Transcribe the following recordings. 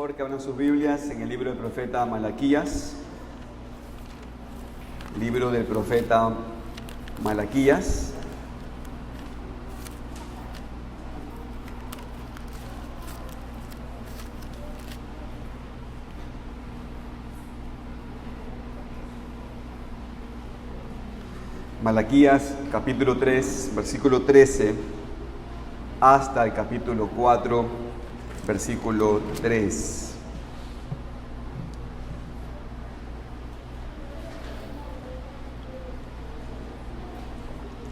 favor que abran sus Biblias en el libro del profeta Malaquías. Libro del profeta Malaquías. Malaquías capítulo 3, versículo 13, hasta el capítulo 4, versículo 3.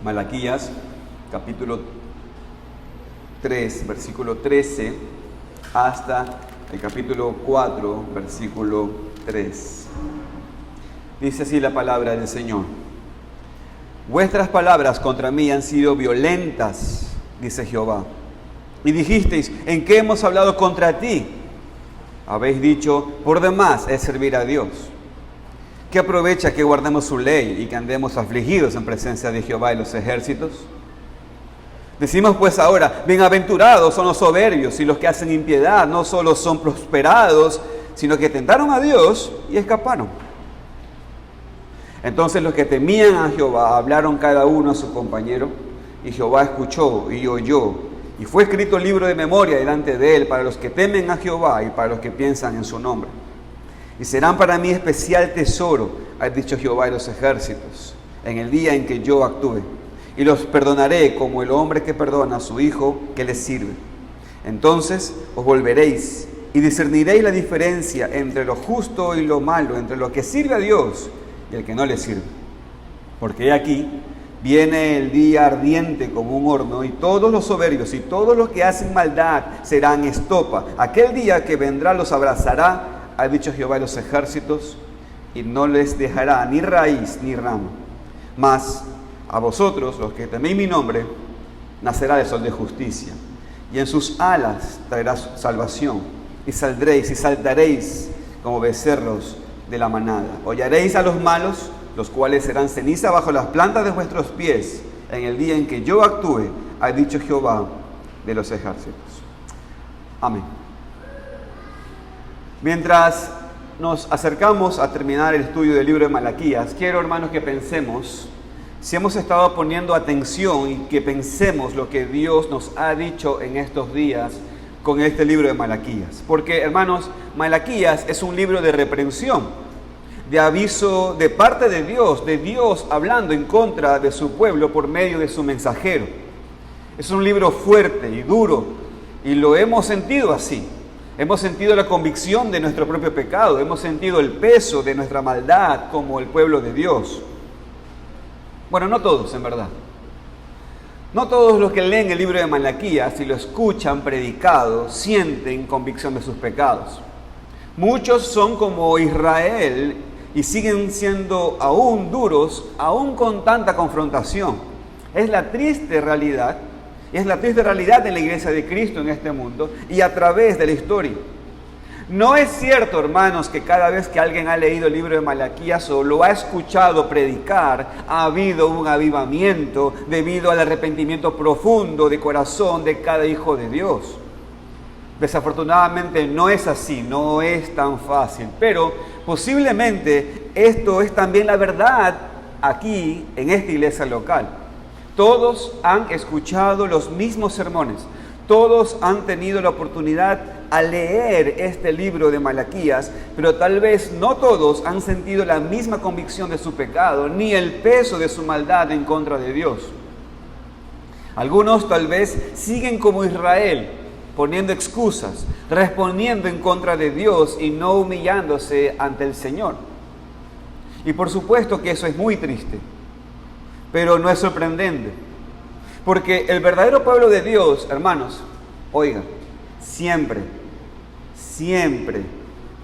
Malaquías capítulo 3, versículo 13, hasta el capítulo 4, versículo 3. Dice así la palabra del Señor. Vuestras palabras contra mí han sido violentas, dice Jehová. Y dijisteis, ¿en qué hemos hablado contra ti? Habéis dicho, por demás es servir a Dios. ¿Qué aprovecha que guardemos su ley y que andemos afligidos en presencia de Jehová y los ejércitos? Decimos pues ahora, bienaventurados son los soberbios y los que hacen impiedad, no solo son prosperados, sino que tentaron a Dios y escaparon. Entonces los que temían a Jehová hablaron cada uno a su compañero, y Jehová escuchó y oyó, y fue escrito el libro de memoria delante de él para los que temen a Jehová y para los que piensan en su nombre. Y serán para mí especial tesoro, ha dicho Jehová de los ejércitos, en el día en que yo actúe, y los perdonaré como el hombre que perdona a su hijo que le sirve. Entonces os volveréis y discerniréis la diferencia entre lo justo y lo malo, entre lo que sirve a Dios y el que no le sirve. Porque aquí viene el día ardiente como un horno, y todos los soberbios y todos los que hacen maldad serán estopa. Aquel día que vendrá los abrazará, ha dicho Jehová de los ejércitos, y no les dejará ni raíz ni rama. Mas a vosotros, los que teméis mi nombre, nacerá el sol de justicia, y en sus alas traerá salvación, y saldréis y saltaréis como becerros de la manada. Hollaréis a los malos, los cuales serán ceniza bajo las plantas de vuestros pies, en el día en que yo actúe, ha dicho Jehová de los ejércitos. Amén. Mientras nos acercamos a terminar el estudio del libro de Malaquías, quiero, hermanos, que pensemos si hemos estado poniendo atención y que pensemos lo que Dios nos ha dicho en estos días con este libro de Malaquías. Porque, hermanos, Malaquías es un libro de reprensión, de aviso de parte de Dios hablando en contra de su pueblo por medio de su mensajero. Es un libro fuerte y duro, y lo hemos sentido así. Hemos sentido la convicción de nuestro propio pecado, hemos sentido el peso de nuestra maldad como el pueblo de Dios. Bueno, no todos, en verdad. No todos los que leen el libro de Malaquías y lo escuchan predicado sienten convicción de sus pecados. Muchos son como Israel y siguen siendo aún duros, aún con tanta confrontación. Es la triste realidad de la iglesia de Cristo en este mundo y a través de la historia. No es cierto, hermanos, que cada vez que alguien ha leído el libro de Malaquías o lo ha escuchado predicar, ha habido un avivamiento debido al arrepentimiento profundo de corazón de cada hijo de Dios. Desafortunadamente no es así, no es tan fácil, pero posiblemente esto es también la verdad aquí en esta iglesia local. Todos han escuchado los mismos sermones, todos han tenido la oportunidad a leer este libro de Malaquías, pero tal vez no todos han sentido la misma convicción de su pecado, ni el peso de su maldad en contra de Dios. Algunos tal vez siguen como Israel, poniendo excusas, respondiendo en contra de Dios y no humillándose ante el Señor. Y por supuesto que eso es muy triste, pero no es sorprendente, porque el verdadero pueblo de Dios, hermanos, oiga, siempre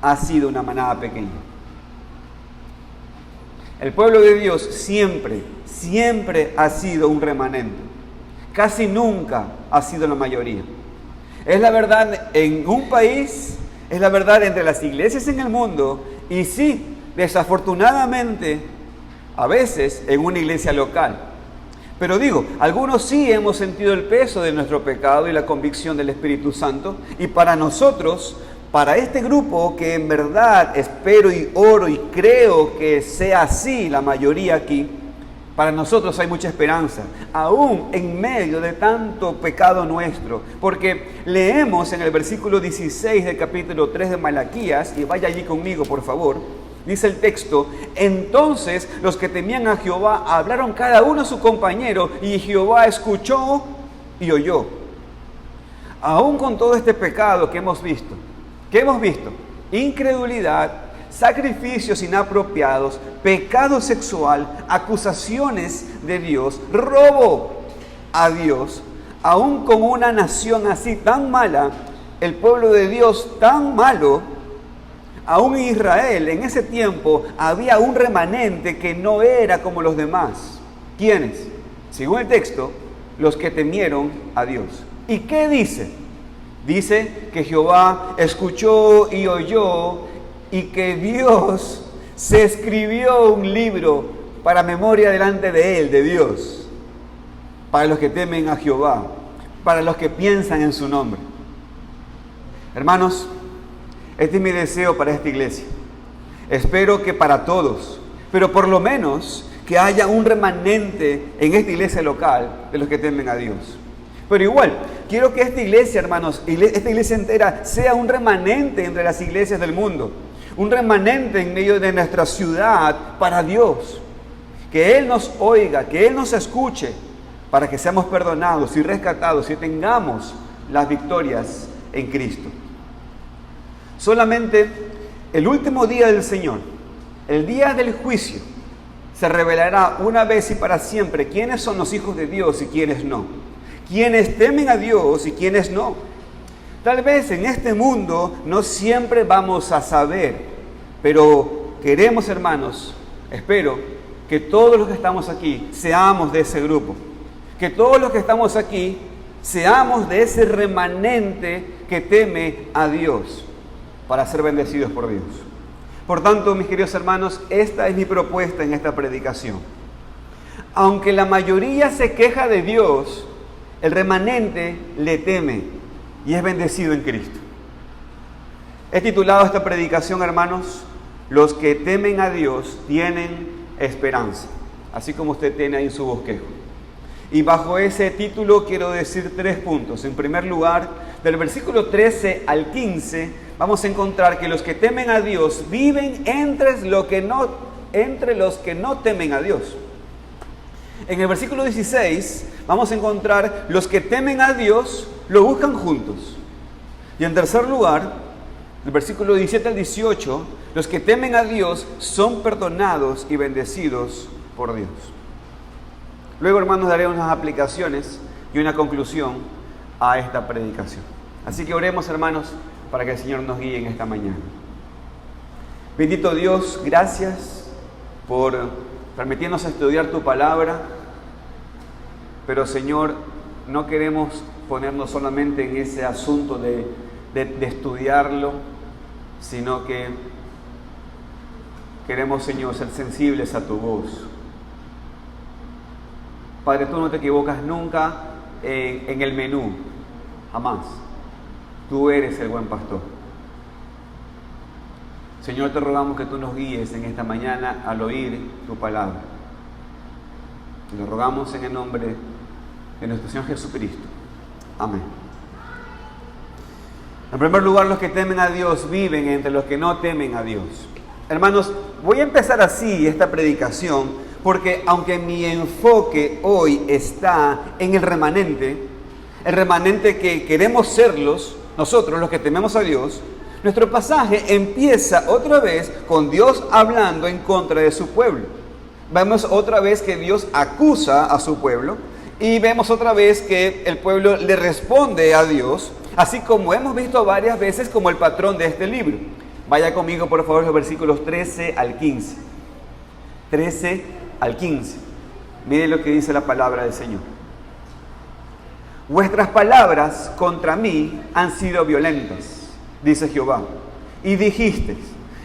ha sido una manada pequeña. El pueblo de Dios siempre ha sido un remanente. Casi nunca ha sido la mayoría. Es la verdad en un país, es la verdad entre las iglesias en el mundo, y sí, desafortunadamente, a veces en una iglesia local. Pero digo, algunos sí hemos sentido el peso de nuestro pecado y la convicción del Espíritu Santo, y para nosotros para este grupo, que en verdad espero y oro y creo que sea así la mayoría aquí, para nosotros hay mucha esperanza, aún en medio de tanto pecado nuestro, porque leemos en el versículo 16 del capítulo 3 de Malaquías, y vaya allí conmigo por favor, dice el texto: entonces los que temían a Jehová hablaron cada uno a su compañero, y Jehová escuchó y oyó. Aún con todo este pecado que hemos visto, incredulidad, sacrificios inapropiados, pecado sexual, acusaciones de Dios, robo a Dios, aún con una nación así tan mala, el pueblo de Dios tan malo, aún en Israel en ese tiempo había un remanente que no era como los demás. ¿Quiénes? Según el texto, los que temieron a Dios. ¿Y qué dice? Dice que Jehová escuchó y oyó, y que Dios se escribió un libro para memoria delante de Él, de Dios, para los que temen a Jehová, para los que piensan en su nombre. Hermanos, este es mi deseo para esta iglesia. Espero que para todos, pero por lo menos que haya un remanente en esta iglesia local de los que temen a Dios. Pero igual, quiero que esta iglesia, hermanos, esta iglesia entera sea un remanente entre las iglesias del mundo. Un remanente en medio de nuestra ciudad para Dios. Que Él nos oiga, que Él nos escuche, para que seamos perdonados y rescatados y tengamos las victorias en Cristo. Solamente el último día del Señor, el día del juicio, se revelará una vez y para siempre quiénes son los hijos de Dios y quiénes no. Quiénes temen a Dios y quiénes no. Tal vez en este mundo no siempre vamos a saber, pero queremos, hermanos, espero que todos los que estamos aquí seamos de ese grupo. Que todos los que estamos aquí seamos de ese remanente que teme a Dios para ser bendecidos por Dios. Por tanto, mis queridos hermanos, esta es mi propuesta en esta predicación. Aunque la mayoría se queja de Dios, el remanente le teme y es bendecido en Cristo. He titulado esta predicación, hermanos, los que temen a Dios tienen esperanza, así como usted tiene ahí en su bosquejo. Y bajo ese título quiero decir 3 puntos. En primer lugar, del versículo 13 al 15, vamos a encontrar que los que temen a Dios viven entre los que no temen a Dios. En el versículo 16 vamos a encontrar los que temen a Dios lo buscan juntos. Y en tercer lugar, del versículo 17 al 18, los que temen a Dios son perdonados y bendecidos por Dios. Luego, hermanos, daré unas aplicaciones y una conclusión a esta predicación. Así que oremos, hermanos, para que el Señor nos guíe en esta mañana. Bendito Dios, gracias por permitirnos estudiar tu palabra. Pero, Señor, no queremos ponernos solamente en ese asunto de estudiarlo, sino que queremos, Señor, ser sensibles a tu voz. Padre, tú no te equivocas nunca en el menú, jamás. Tú eres el buen pastor. Señor, te rogamos que tú nos guíes en esta mañana al oír tu palabra. Te lo rogamos en el nombre de nuestro Señor Jesucristo. Amén. En primer lugar, los que temen a Dios viven entre los que no temen a Dios. Hermanos, voy a empezar así esta predicación, porque aunque mi enfoque hoy está en el remanente que queremos serlos, nosotros los que tememos a Dios, nuestro pasaje empieza otra vez con Dios hablando en contra de su pueblo. Vemos otra vez que Dios acusa a su pueblo y vemos otra vez que el pueblo le responde a Dios, así como hemos visto varias veces como el patrón de este libro. Vaya conmigo, por favor, los versículos 13 al 15. 13 al 15. Mire lo que dice la palabra del Señor. Vuestras palabras contra mí han sido violentas, dice Jehová. Y dijiste,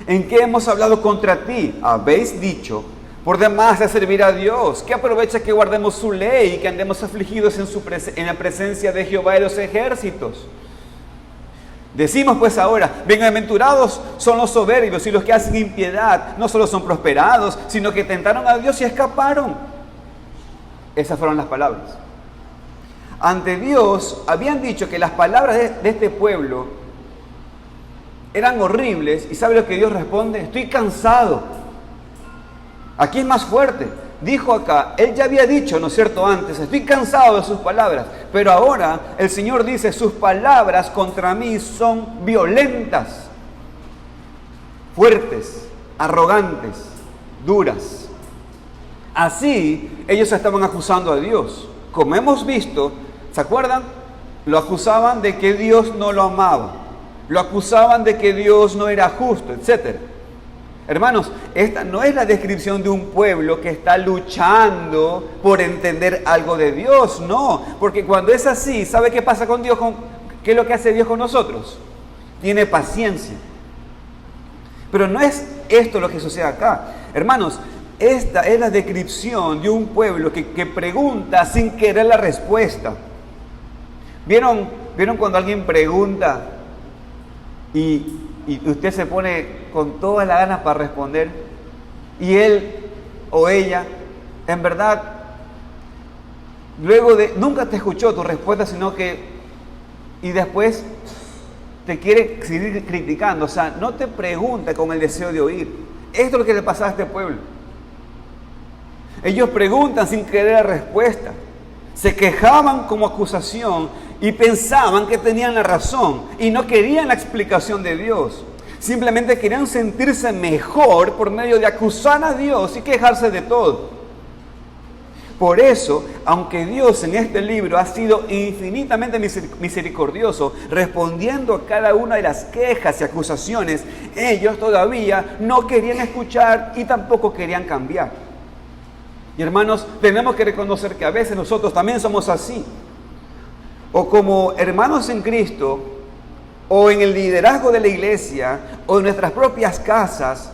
¿en qué hemos hablado contra ti? Habéis dicho, por demás de servir a Dios, ¿qué aprovecha que guardemos su ley y que andemos afligidos en la presencia de Jehová de los ejércitos? Decimos pues ahora, bienaventurados son los soberbios y los que hacen impiedad, no solo son prosperados, sino que tentaron a Dios y escaparon. Esas fueron las palabras. Ante Dios habían dicho que las palabras de este pueblo eran horribles, y ¿sabe lo que Dios responde? Estoy cansado. Aquí es más fuerte. Dijo acá, él ya había dicho, ¿no es cierto?, antes, estoy cansado de sus palabras, pero ahora el Señor dice, sus palabras contra mí son violentas, fuertes, arrogantes, duras. Así ellos estaban acusando a Dios. Como hemos visto, ¿se acuerdan? Lo acusaban de que Dios no lo amaba, lo acusaban de que Dios no era justo, etc. Hermanos, esta no es la descripción de un pueblo que está luchando por entender algo de Dios, no, porque cuando es así, ¿sabe qué pasa con Dios? ¿Qué es lo que hace Dios con nosotros? Tiene paciencia. Pero no es esto lo que sucede acá. Hermanos, esta es la descripción de un pueblo que pregunta sin querer la respuesta. ¿Vieron cuando alguien pregunta y usted se pone con todas las ganas para responder, y él o ella, en verdad, luego de, nunca te escuchó tu respuesta, sino que, y después te quiere seguir criticando, o sea, no te pregunta con el deseo de oír? Esto es lo que le pasaba a este pueblo. Ellos preguntan sin querer la respuesta, se quejaban como acusación y pensaban que tenían la razón y no querían la explicación de Dios. Simplemente querían sentirse mejor por medio de acusar a Dios y quejarse de todo. Por eso, aunque Dios en este libro ha sido infinitamente misericordioso, respondiendo a cada una de las quejas y acusaciones, ellos todavía no querían escuchar y tampoco querían cambiar. Y hermanos, tenemos que reconocer que a veces nosotros también somos así. O como hermanos en Cristo, o en el liderazgo de la iglesia, o en nuestras propias casas,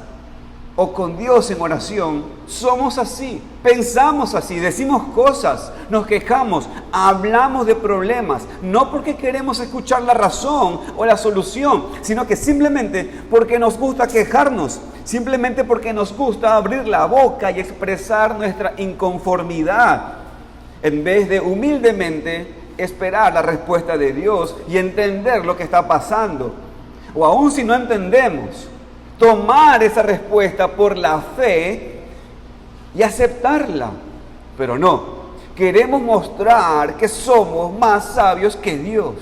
o con Dios en oración, somos así, pensamos así, decimos cosas, nos quejamos, hablamos de problemas, no porque queremos escuchar la razón o la solución, sino que simplemente porque nos gusta quejarnos, simplemente porque nos gusta abrir la boca y expresar nuestra inconformidad, en vez de humildemente esperar la respuesta de Dios y entender lo que está pasando. O aún si no entendemos, tomar esa respuesta por la fe y aceptarla. Pero no, queremos mostrar que somos más sabios que Dios.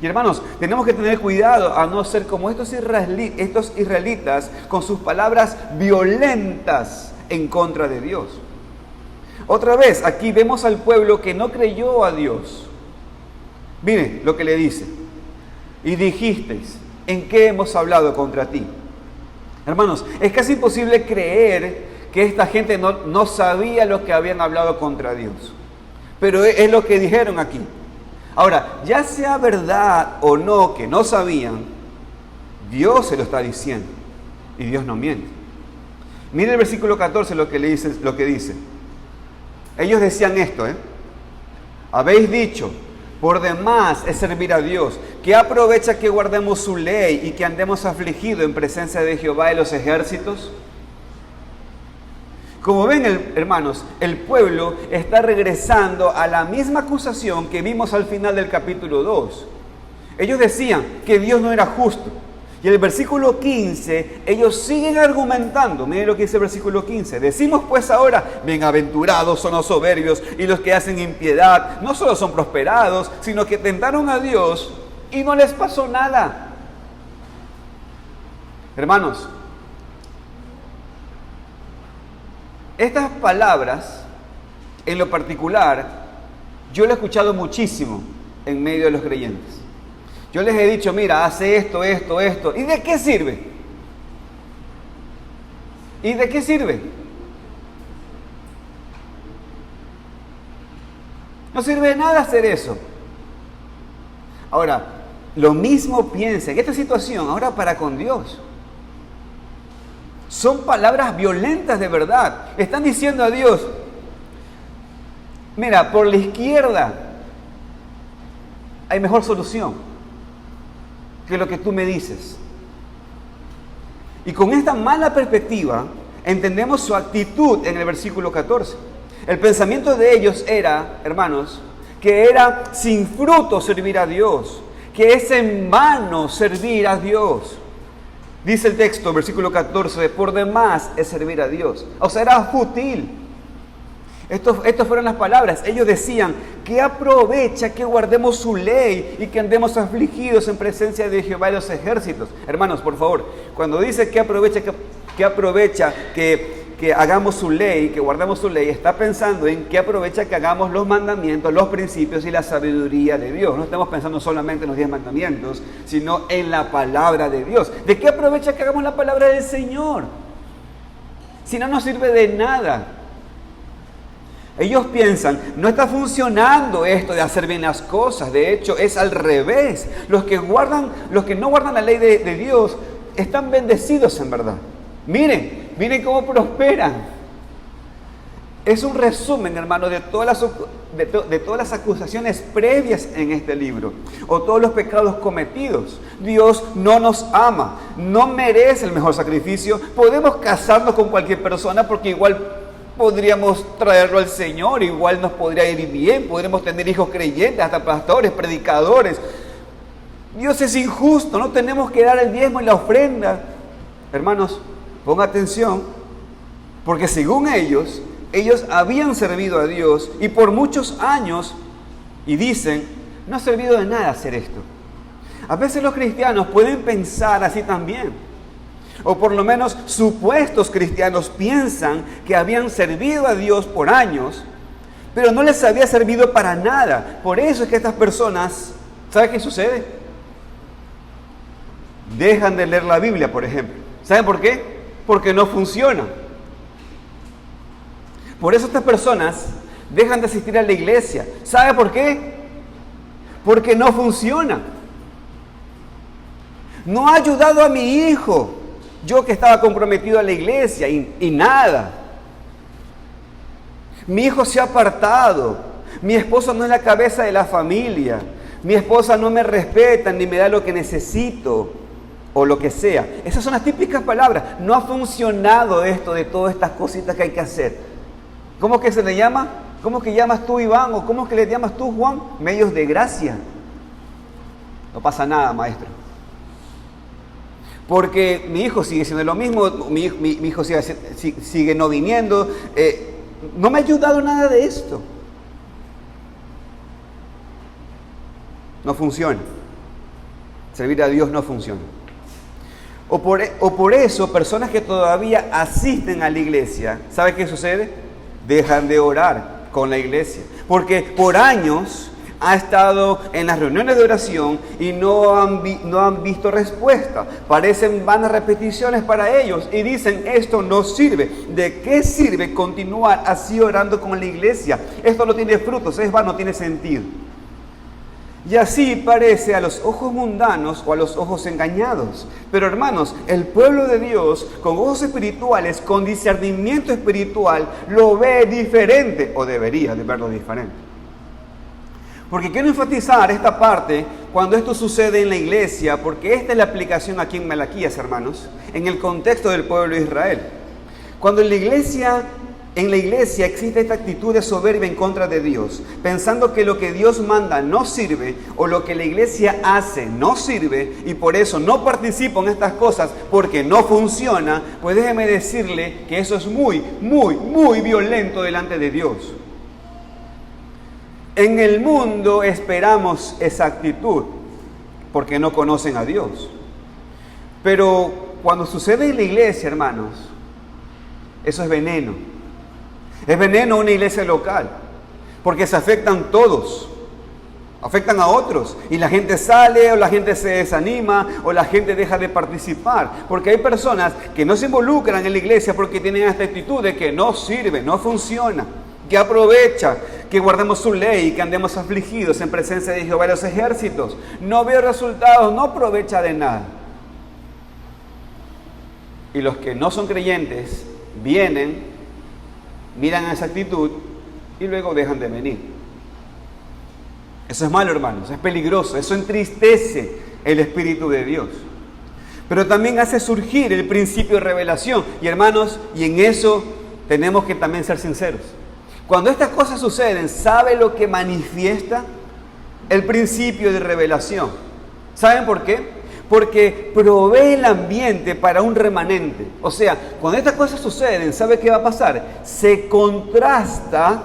Y hermanos, tenemos que tener cuidado a no ser como estos israelitas con sus palabras violentas en contra de Dios. Otra vez, aquí vemos al pueblo que no creyó a Dios. Mire lo que le dice. Y dijisteis, ¿en qué hemos hablado contra ti? Hermanos, es casi imposible creer que esta gente no sabía lo que habían hablado contra Dios. Pero es lo que dijeron aquí. Ahora, ya sea verdad o no que no sabían, Dios se lo está diciendo. Y Dios no miente. Mire el versículo 14 lo que dice. Ellos decían esto, habéis dicho, por demás es servir a Dios, que aprovecha que guardemos su ley y que andemos afligidos en presencia de Jehová de los ejércitos. Como ven, hermanos, el pueblo está regresando a la misma acusación que vimos al final del capítulo 2. Ellos decían que Dios no era justo. Y en el versículo 15, ellos siguen argumentando. Miren lo que dice el versículo 15. Decimos pues ahora, bienaventurados son los soberbios y los que hacen impiedad. No solo son prosperados, sino que tentaron a Dios y no les pasó nada. Hermanos, estas palabras, en lo particular, yo lo he escuchado muchísimo en medio de los creyentes. Yo les he dicho, mira, hace esto. ¿Y de qué sirve? ¿Y de qué sirve? No sirve de nada hacer eso. Ahora, lo mismo piensa en esta situación, ahora para con Dios. Son palabras violentas de verdad. Están diciendo a Dios, mira, por la izquierda hay mejor solución. que lo que tú me dices. Y con esta mala perspectiva, entendemos su actitud en el versículo 14. El pensamiento de ellos era, hermanos, que era sin fruto servir a Dios, que es en vano servir a Dios. Dice el texto, versículo 14, por demás es servir a Dios. O sea, era fútil. Estas fueron las palabras. Ellos decían, ¿qué aprovecha que guardemos su ley y que andemos afligidos en presencia de Jehová de los ejércitos? Hermanos, por favor, cuando dice que aprovecha que hagamos su ley, que guardemos su ley, está pensando en que aprovecha que hagamos los mandamientos, los principios y la sabiduría de Dios. No estamos pensando solamente en los 10 mandamientos, sino en la palabra de Dios. ¿De qué aprovecha que hagamos la palabra del Señor? Si no nos sirve de nada. Ellos piensan, no está funcionando esto de hacer bien las cosas. De hecho, es al revés. Los que no guardan la ley de Dios están bendecidos en verdad. Miren cómo prosperan. Es un resumen, hermano, de todas las acusaciones previas en este libro, o todos los pecados cometidos. Dios no nos ama, no merece el mejor sacrificio. Podemos casarnos con cualquier persona porque igual podríamos traerlo al Señor, igual nos podría ir bien, podremos tener hijos creyentes, hasta pastores, predicadores. Dios es injusto, no tenemos que dar el diezmo y la ofrenda. Hermanos, ponga atención, porque según ellos habían servido a Dios y por muchos años, y dicen, no ha servido de nada hacer esto. A veces los cristianos pueden pensar así también. O por lo menos supuestos cristianos piensan que habían servido a Dios por años, pero no les había servido para nada. Por eso es que estas personas, ¿sabe qué sucede? Dejan de leer la Biblia, por ejemplo. ¿Saben por qué? Porque no funciona. Por eso estas personas dejan de asistir a la iglesia. ¿Sabe por qué? Porque no funciona. No ha ayudado a mi hijo. Yo que estaba comprometido a la iglesia y nada. Mi hijo se ha apartado. Mi esposa no es la cabeza de la familia. Mi esposa no me respeta ni me da lo que necesito o lo que sea. Esas son las típicas palabras. No ha funcionado esto de todas estas cositas que hay que hacer. ¿Cómo que se le llama? ¿Cómo que llamas tú, Iván? ¿O cómo que le llamas tú, Juan? Medios de gracia. No pasa nada, maestro. Porque mi hijo sigue siendo lo mismo, mi hijo sigue no viniendo. No me ha ayudado nada de esto. No funciona. Servir a Dios no funciona. O por eso, personas que todavía asisten a la iglesia, ¿sabe qué sucede? Dejan de orar con la iglesia. Porque por años ha estado en las reuniones de oración y no han visto respuesta. Parecen vanas repeticiones para ellos y dicen, esto no sirve. ¿De qué sirve continuar así orando con la iglesia? Esto no tiene frutos, es vano, no tiene sentido. Y así parece a los ojos mundanos o a los ojos engañados. Pero hermanos, el pueblo de Dios, con ojos espirituales, con discernimiento espiritual, lo ve diferente, o debería de verlo diferente. Porque quiero enfatizar esta parte cuando esto sucede en la iglesia, porque esta es la aplicación aquí en Malaquías, hermanos, en el contexto del pueblo de Israel. Cuando en la iglesia existe esta actitud de soberbia en contra de Dios, pensando que lo que Dios manda no sirve, o lo que la iglesia hace no sirve, y por eso no participo en estas cosas porque no funciona, pues déjeme decirle que eso es muy, muy, muy violento delante de Dios. En el mundo esperamos esa actitud porque no conocen a Dios. Pero cuando sucede en la iglesia, hermanos, eso es veneno. Es veneno una iglesia local, porque se afectan todos, afectan a otros, y la gente sale, o la gente se desanima, o la gente deja de participar, porque hay personas que no se involucran en la iglesia porque tienen esta actitud de que no sirve, no funciona, que aprovecha que guardemos su ley y que andemos afligidos en presencia de Jehová de los ejércitos. No veo resultados, no aprovecha de nada. Y los que no son creyentes vienen, miran esa actitud y luego dejan de venir. Eso es malo, hermanos, es peligroso, eso entristece el Espíritu de Dios. Pero también hace surgir el principio de revelación. Y hermanos, y en eso tenemos que también ser sinceros. Cuando estas cosas suceden, ¿sabe lo que manifiesta? El principio de revelación. ¿Saben por qué? Porque provee el ambiente para un remanente. O sea, cuando estas cosas suceden, ¿sabe qué va a pasar? Se contrasta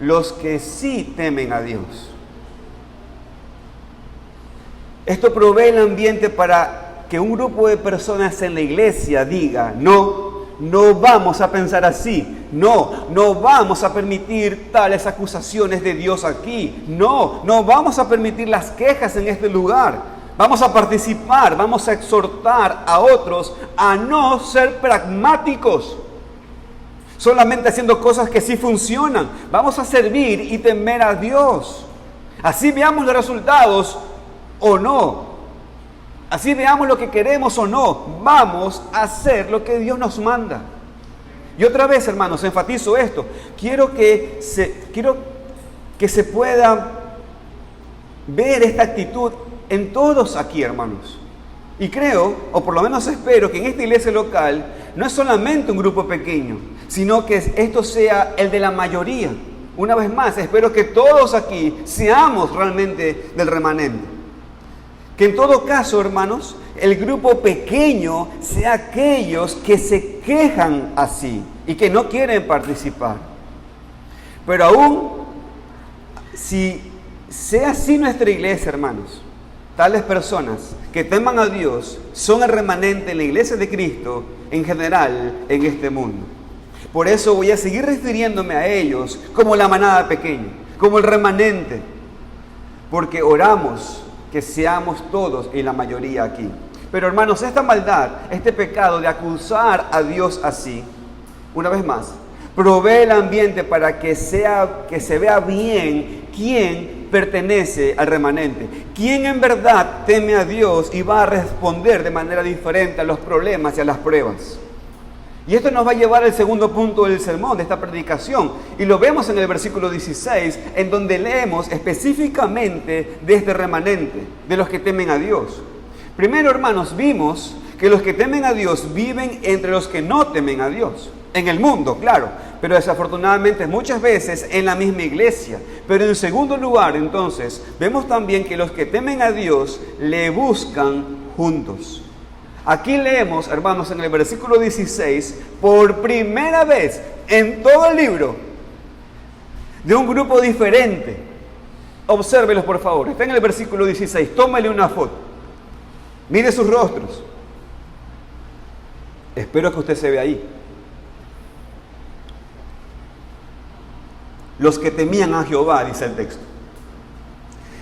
los que sí temen a Dios. Esto provee el ambiente para que un grupo de personas en la iglesia diga: no vamos a pensar así, no vamos a permitir tales acusaciones de Dios aquí, no vamos a permitir las quejas en este lugar, vamos a participar, vamos a exhortar a otros a no ser pragmáticos, solamente haciendo cosas que sí funcionan, vamos a servir y temer a Dios, así veamos los resultados o no. Así veamos lo que queremos o no, vamos a hacer lo que Dios nos manda. Y otra vez, hermanos, enfatizo esto. Quiero que se pueda ver esta actitud en todos aquí, hermanos. Y creo, o por lo menos espero, que en esta iglesia local no es solamente un grupo pequeño, sino que esto sea el de la mayoría. Una vez más, espero que todos aquí seamos realmente del remanente. Que en todo caso, hermanos, el grupo pequeño sea aquellos que se quejan así y que no quieren participar. Pero aún, si sea así nuestra iglesia, hermanos, tales personas que teman a Dios son el remanente en la iglesia de Cristo en general en este mundo. Por eso voy a seguir refiriéndome a ellos como la manada pequeña, como el remanente, porque oramos que seamos todos y la mayoría aquí. Pero hermanos, esta maldad, este pecado de acusar a Dios así, una vez más, provee el ambiente para que se vea bien quién pertenece al remanente, quién en verdad teme a Dios y va a responder de manera diferente a los problemas y a las pruebas. Y esto nos va a llevar al segundo punto del sermón, de esta predicación. Y lo vemos en el versículo 16, en donde leemos específicamente de este remanente, de los que temen a Dios. Primero, hermanos, vimos que los que temen a Dios viven entre los que no temen a Dios. En el mundo, claro, pero desafortunadamente muchas veces en la misma iglesia. Pero en segundo lugar, entonces, vemos también que los que temen a Dios le buscan juntos. Aquí leemos, hermanos, en el versículo 16, por primera vez en todo el libro, de un grupo diferente. Obsérvelos, por favor. Está en el versículo 16. Tómale una foto. Mire sus rostros. Espero que usted se vea ahí. Los que temían a Jehová, dice el texto.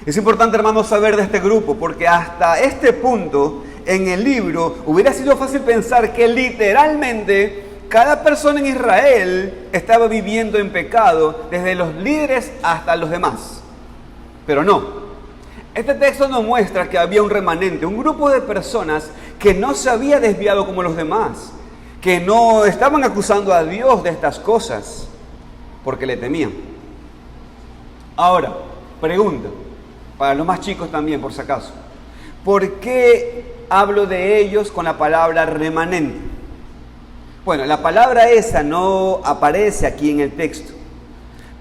Es importante, hermanos, saber de este grupo, porque hasta este punto en el libro hubiera sido fácil pensar que literalmente cada persona en Israel estaba viviendo en pecado, desde los líderes hasta los demás. Pero no. Este texto nos muestra que había un remanente, un grupo de personas que no se había desviado como los demás, que no estaban acusando a Dios de estas cosas, porque le temían. Ahora, pregunta, para los más chicos también, por si acaso. ¿Por qué hablo de ellos con la palabra remanente? Bueno, la palabra esa no aparece aquí en el texto,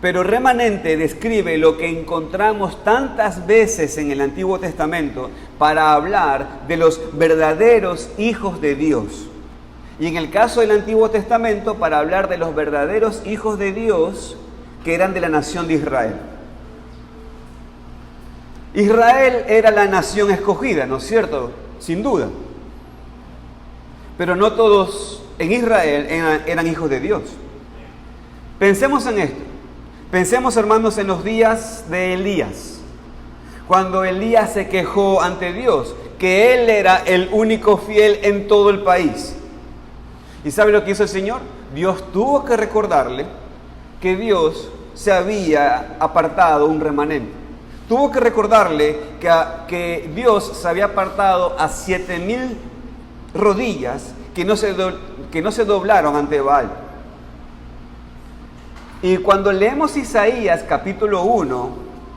pero remanente describe lo que encontramos tantas veces en el Antiguo Testamento para hablar de los verdaderos hijos de Dios. Y en el caso del Antiguo Testamento, para hablar de los verdaderos hijos de Dios que eran de la nación de Israel. Israel era la nación escogida, ¿no es cierto? Sin duda. Pero no todos en Israel eran hijos de Dios. Pensemos en esto. Pensemos, hermanos, en los días de Elías. Cuando Elías se quejó ante Dios, que él era el único fiel en todo el país. ¿Y sabe lo que hizo el Señor? Dios tuvo que recordarle que Dios se había apartado un remanente. Tuvo que recordarle que Dios se había apartado a 7,000 rodillas que no se doblaron ante Baal. Y cuando leemos Isaías capítulo 1,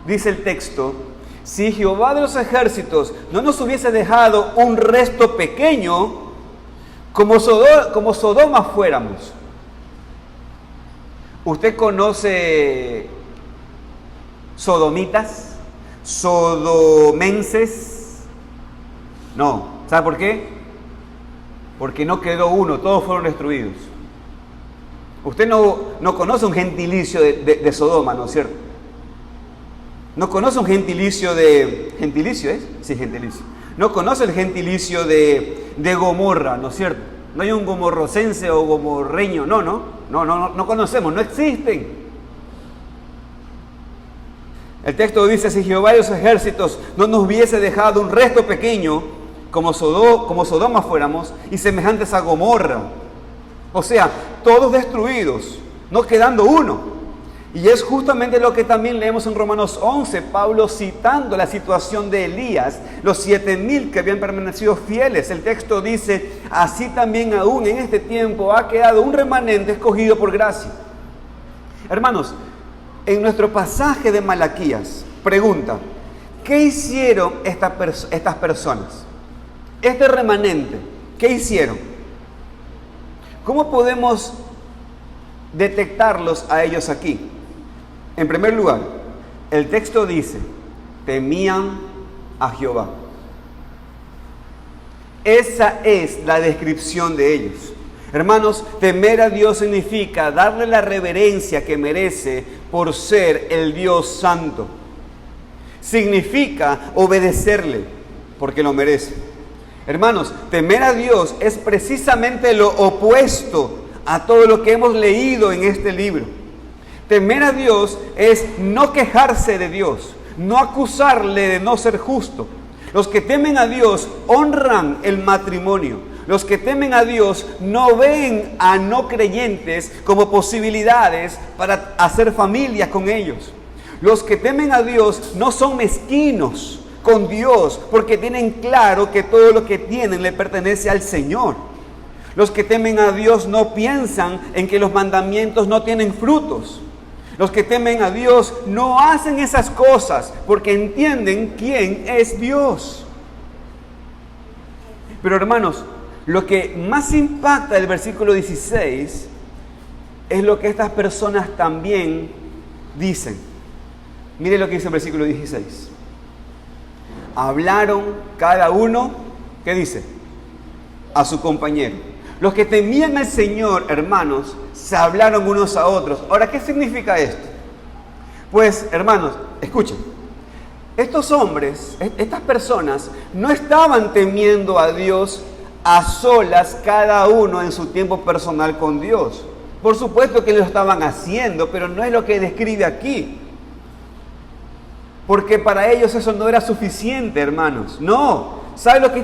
dice el texto si Jehová de los ejércitos no nos hubiese dejado un resto pequeño, como Sodoma fuéramos. ¿Usted conoce sodomitas? ¿Sodomenses? No. ¿Sabe por qué? Porque no quedó uno, todos fueron destruidos. Usted no conoce un gentilicio de Sodoma, ¿no es cierto? No conoce un gentilicio de... ¿Gentilicio es? Sí, gentilicio. No conoce el gentilicio de Gomorra, ¿no es cierto? No hay un gomorrosense o gomorreño, no conocemos, no existen. El texto dice, si Jehová de los ejércitos no nos hubiese dejado un resto pequeño, como Sodoma fuéramos, y semejantes a Gomorra. O sea, todos destruidos, no quedando uno. Y es justamente lo que también leemos en Romanos 11, Pablo citando la situación de Elías, los 7,000 que habían permanecido fieles. El texto dice, así también aún en este tiempo ha quedado un remanente escogido por gracia. Hermanos, en nuestro pasaje de Malaquías, pregunta, ¿qué hicieron estas personas? Este remanente, ¿qué hicieron? ¿Cómo podemos detectarlos a ellos aquí? En primer lugar, el texto dice, temían a Jehová. Esa es la descripción de ellos. Hermanos, temer a Dios significa darle la reverencia que merece por ser el Dios santo. Significa obedecerle porque lo merece. Hermanos, temer a Dios es precisamente lo opuesto a todo lo que hemos leído en este libro. Temer a Dios es no quejarse de Dios, no acusarle de no ser justo. Los que temen a Dios honran el matrimonio. Los que temen a Dios no ven a no creyentes como posibilidades para hacer familia con ellos. Los que temen a Dios no son mezquinos con Dios porque tienen claro que todo lo que tienen le pertenece al Señor. Los que temen a Dios no piensan en que los mandamientos no tienen frutos. Los que temen a Dios no hacen esas cosas porque entienden quién es Dios. Pero hermanos, lo que más impacta del versículo 16 es lo que estas personas también dicen. Mire lo que dice el versículo 16. Hablaron cada uno, ¿qué dice? A su compañero. Los que temían al Señor, hermanos, se hablaron unos a otros. Ahora, ¿qué significa esto? Pues, hermanos, escuchen. Estos hombres, estas personas, no estaban temiendo a Dios a solas, cada uno en su tiempo personal con Dios. Por supuesto que lo estaban haciendo, pero no es lo que describe aquí. Porque para ellos eso no era suficiente, hermanos. No. ¿Sabe lo que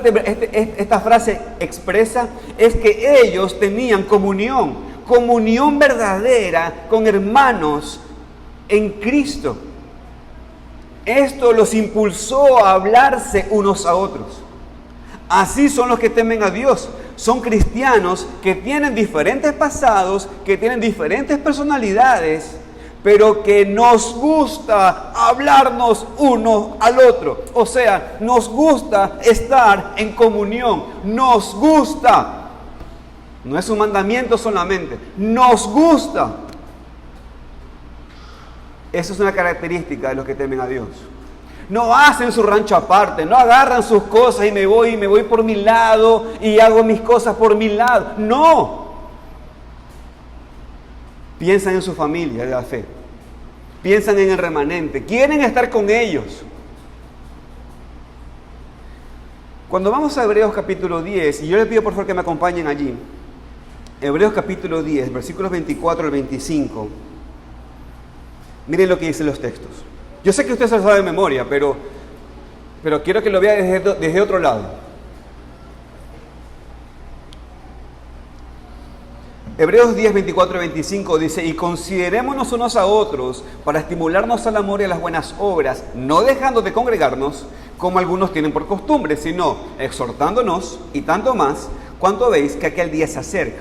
esta frase expresa? Es que ellos tenían comunión verdadera con hermanos en Cristo. Esto los impulsó a hablarse unos a otros. Así son los que temen a Dios. Son cristianos que tienen diferentes pasados, que tienen diferentes personalidades, pero que nos gusta hablarnos uno al otro. O sea, nos gusta estar en comunión. Nos gusta. No es un mandamiento solamente. Nos gusta. Esa es una característica de los que temen a Dios. No hacen su rancho aparte, no agarran sus cosas y me voy por mi lado y hago mis cosas por mi lado. No. Piensan en su familia de la fe. Piensan en el remanente. Quieren estar con ellos. Cuando vamos a Hebreos capítulo 10, y yo les pido por favor que me acompañen allí. Hebreos capítulo 10, versículos 24 al 25. Miren lo que dicen los textos. Yo sé que usted se lo sabe de memoria, pero quiero que lo vea desde otro lado. Hebreos 10, 24 y 25 dice, y considerémonos unos a otros para estimularnos al amor y a las buenas obras, no dejando de congregarnos, como algunos tienen por costumbre, sino exhortándonos, y tanto más, cuanto veis que aquel día se acerca.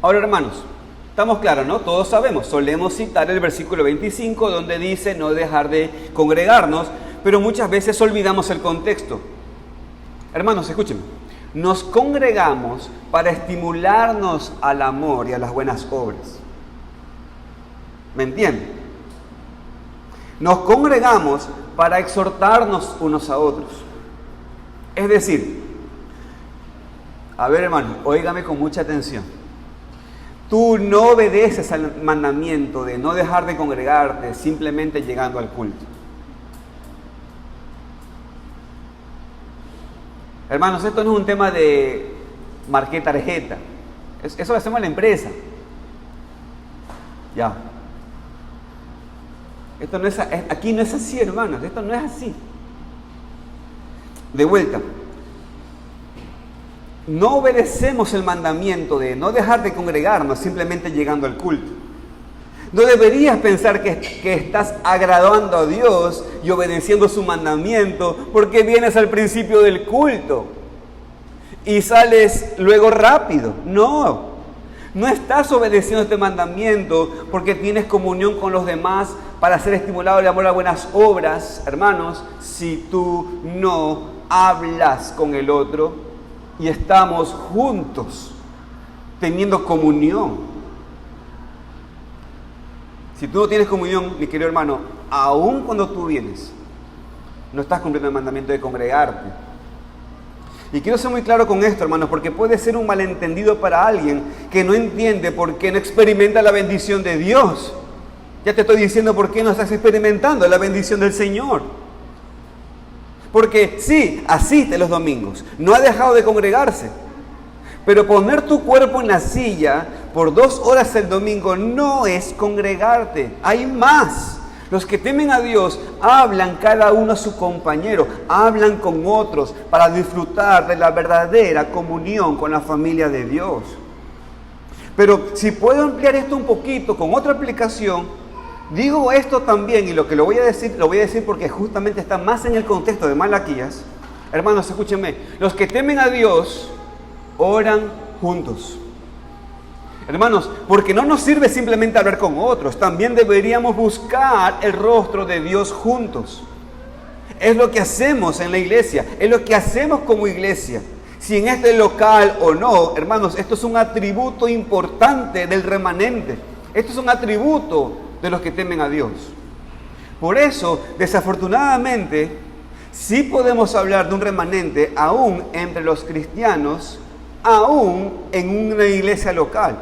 Ahora, hermanos, estamos claros, ¿no? Todos sabemos, solemos citar el versículo 25, donde dice no dejar de congregarnos, pero muchas veces olvidamos el contexto. Hermanos, escúchenme. Nos congregamos para estimularnos al amor y a las buenas obras. ¿Me entienden? Nos congregamos para exhortarnos unos a otros. Es decir, a ver, hermano, óigame con mucha atención. Tú no obedeces al mandamiento de no dejar de congregarte simplemente llegando al culto. Hermanos, esto no es un tema de marqué tarjeta. Eso lo hacemos en la empresa. Ya. Esto no es, aquí no es así, hermanos. Esto no es así. De vuelta. No obedecemos el mandamiento de no dejar de congregarnos simplemente llegando al culto. No deberías pensar que estás agradando a Dios y obedeciendo su mandamiento porque vienes al principio del culto y sales luego rápido. No estás obedeciendo este mandamiento porque tienes comunión con los demás para ser estimulado el amor a buenas obras, hermanos, si tú no hablas con el otro y estamos juntos teniendo comunión. Si tú no tienes comunión, mi querido hermano, aun cuando tú vienes, no estás cumpliendo el mandamiento de congregarte. Y quiero ser muy claro con esto, hermanos, porque puede ser un malentendido para alguien que no entiende por qué no experimenta la bendición de Dios. Ya te estoy diciendo por qué no estás experimentando la bendición del Señor. Porque sí, asiste los domingos, no ha dejado de congregarse. Pero poner tu cuerpo en la silla por 2 horas el domingo no es congregarte. Hay más. Los que temen a Dios hablan cada uno a su compañero, hablan con otros para disfrutar de la verdadera comunión con la familia de Dios. Pero si puedo ampliar esto un poquito con otra aplicación, digo esto también, y lo que lo voy a decir porque justamente está más en el contexto de Malaquías. Hermanos, escúchenme, los que temen a Dios oran juntos. Hermanos, porque no nos sirve simplemente hablar con otros, también deberíamos buscar el rostro de Dios juntos. Es lo que hacemos en la iglesia, es lo que hacemos como iglesia. Si en este local o no, hermanos, esto es un atributo importante del remanente. Esto es un atributo de los que temen a Dios. Por eso, desafortunadamente, sí podemos hablar de un remanente aún entre los cristianos, aún en una iglesia local.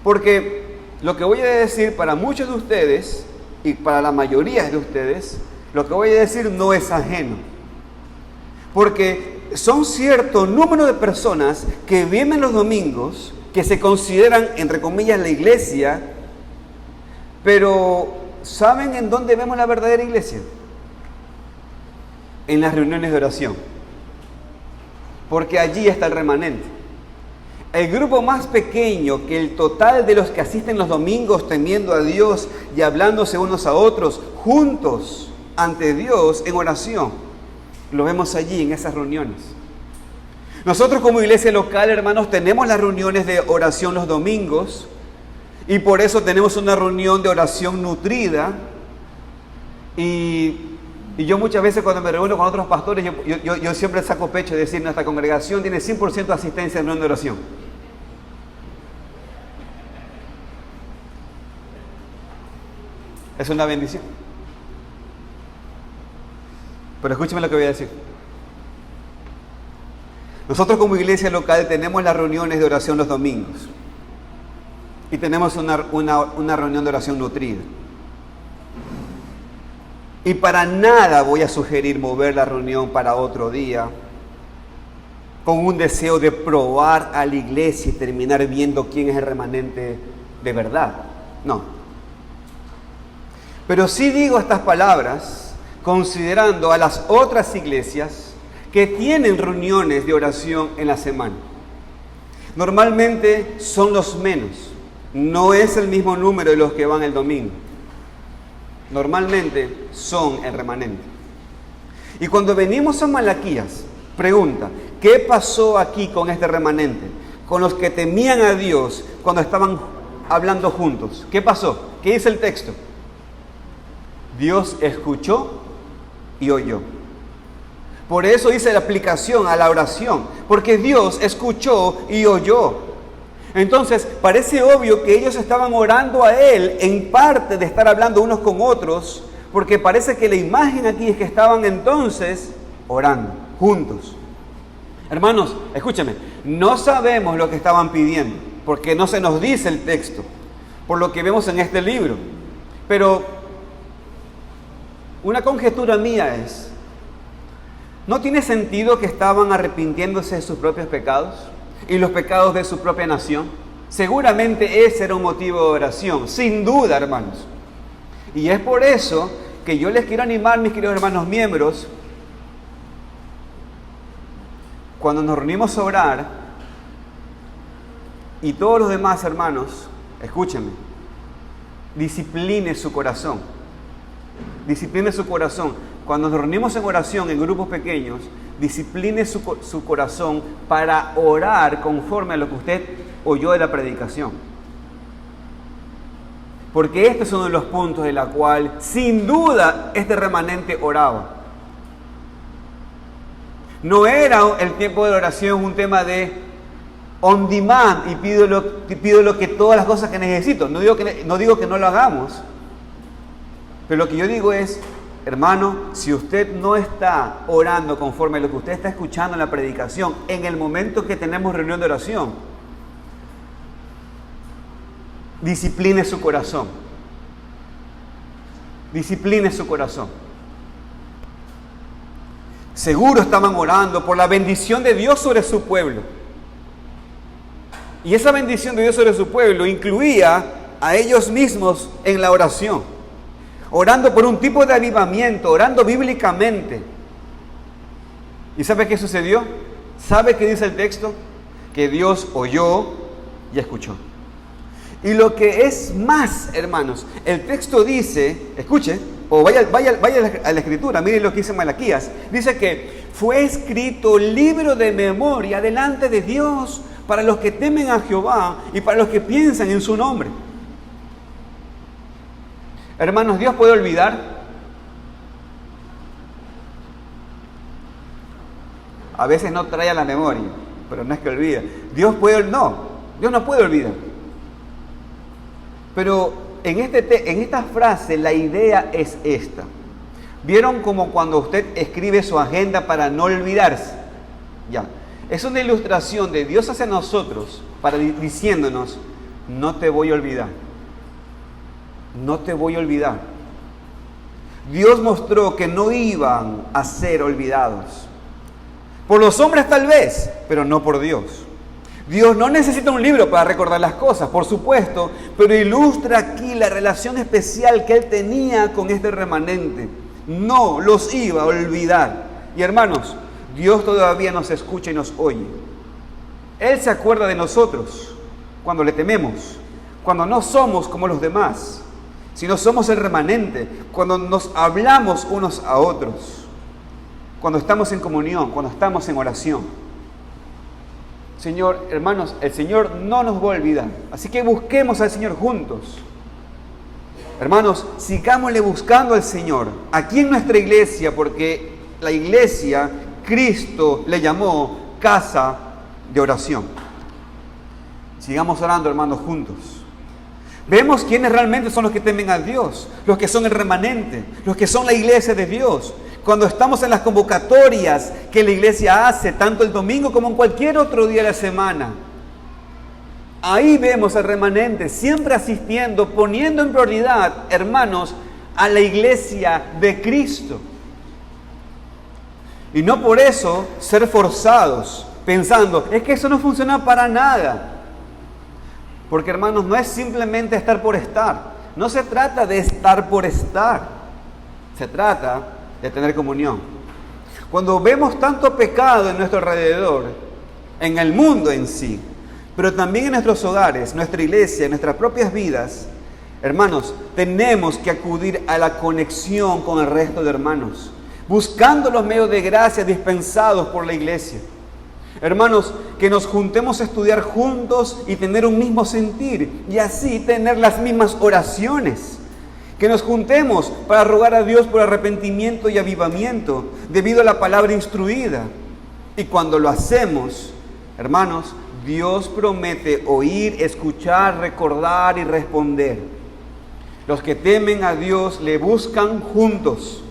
Porque lo que voy a decir para muchos de ustedes y para la mayoría de ustedes, lo que voy a decir no es ajeno. Porque son cierto número de personas que vienen los domingos, que se consideran, entre comillas, la iglesia, pero ¿saben en dónde vemos la verdadera iglesia? En las reuniones de oración. Porque allí está el remanente. El grupo más pequeño que el total de los que asisten los domingos temiendo a Dios y hablándose unos a otros, juntos ante Dios en oración. Lo vemos allí en esas reuniones. Nosotros como iglesia local, hermanos, tenemos las reuniones de oración los domingos y por eso tenemos una reunión de oración nutrida. Y yo muchas veces cuando me reúno con otros pastores, yo siempre saco pecho de decir, nuestra congregación tiene 100% de asistencia en reunión de oración. Es una bendición. Pero escúcheme lo que voy a decir. Nosotros como iglesia local tenemos las reuniones de oración los domingos. Y tenemos una reunión de oración nutrida. Y para nada voy a sugerir mover la reunión para otro día con un deseo de probar a la iglesia y terminar viendo quién es el remanente de verdad. No. Pero sí digo estas palabras considerando a las otras iglesias que tienen reuniones de oración en la semana. Normalmente son los menos. No es el mismo número de los que van el domingo. Normalmente son el remanente. Y cuando venimos a Malaquías, pregunta, ¿qué pasó aquí con este remanente? Con los que temían a Dios cuando estaban hablando juntos. ¿Qué pasó? ¿Qué dice el texto? Dios escuchó y oyó. Por eso dice la aplicación a la oración, porque Dios escuchó y oyó. Entonces, parece obvio que ellos estaban orando a Él en parte de estar hablando unos con otros, porque parece que la imagen aquí es que estaban entonces orando juntos. Hermanos, escúchame, no sabemos lo que estaban pidiendo, porque no se nos dice el texto, por lo que vemos en este libro. Pero una conjetura mía es, ¿no tiene sentido que estaban arrepintiéndose de sus propios pecados y los pecados de su propia nación? Seguramente ese era un motivo de oración, sin duda, hermanos. Y es por eso que yo les quiero animar, mis queridos hermanos miembros, cuando nos reunimos a orar, y todos los demás hermanos, escúchenme, discipline su corazón. Discipline su corazón. Cuando nos reunimos en oración en grupos pequeños, discipline su corazón para orar conforme a lo que usted oyó de la predicación. Porque este es uno de los puntos de la cual, sin duda, este remanente oraba. No era el tiempo de la oración un tema de on demand y pido lo que todas las cosas que necesito. No digo que no lo hagamos. Pero lo que yo digo es, hermano, si usted no está orando conforme a lo que usted está escuchando en la predicación, en el momento que tenemos reunión de oración, discipline su corazón. Discipline su corazón. Seguro estaban orando por la bendición de Dios sobre su pueblo. Y esa bendición de Dios sobre su pueblo incluía a ellos mismos en la oración. Orando por un tipo de avivamiento, orando bíblicamente. ¿Y sabe qué sucedió? ¿Sabe qué dice el texto? Que Dios oyó y escuchó. Y lo que es más, hermanos, el texto dice, escuche, o vaya a la escritura, miren lo que dice Malaquías. Dice que fue escrito libro de memoria delante de Dios para los que temen a Jehová y para los que piensan en su nombre. Hermanos, ¿Dios puede olvidar? A veces no trae a la memoria, pero no es que olvida. Dios no puede olvidar. Pero en esta frase la idea es esta. ¿Vieron como cuando usted escribe su agenda para no olvidarse? Ya. Es una ilustración de Dios hacia nosotros diciéndonos, no te voy a olvidar. No te voy a olvidar. Dios mostró que no iban a ser olvidados. Por los hombres tal vez, pero no por Dios. Dios no necesita un libro para recordar las cosas, por supuesto, pero ilustra aquí la relación especial que Él tenía con este remanente. No los iba a olvidar. Y hermanos, Dios todavía nos escucha y nos oye. Él se acuerda de nosotros cuando le tememos, cuando no somos como los demás, sino somos el remanente, cuando nos hablamos unos a otros, cuando estamos en comunión, cuando estamos en oración. Señor, hermanos, el Señor no nos va a olvidar, así que busquemos al Señor juntos. Hermanos, sigámosle buscando al Señor aquí en nuestra iglesia, porque la iglesia, Cristo le llamó casa de oración. Sigamos orando, hermanos, juntos. Vemos quiénes realmente son los que temen a Dios, los que son el remanente, los que son la iglesia de Dios. Cuando estamos en las convocatorias que la iglesia hace, tanto el domingo como en cualquier otro día de la semana, ahí vemos al remanente siempre asistiendo, poniendo en prioridad, hermanos, a la iglesia de Cristo. Y no por eso ser forzados, pensando, es que eso no funciona para nada. Porque, hermanos, no es simplemente estar por estar. No se trata de estar por estar. Se trata de tener comunión. Cuando vemos tanto pecado en nuestro alrededor, en el mundo en sí, pero también en nuestros hogares, nuestra iglesia, en nuestras propias vidas, hermanos, tenemos que acudir a la conexión con el resto de hermanos, buscando los medios de gracia dispensados por la iglesia. Hermanos, que nos juntemos a estudiar juntos y tener un mismo sentir, y así tener las mismas oraciones. Que nos juntemos para rogar a Dios por arrepentimiento y avivamiento debido a la palabra instruida. Y cuando lo hacemos, hermanos, Dios promete oír, escuchar, recordar y responder. Los que temen a Dios le buscan juntos.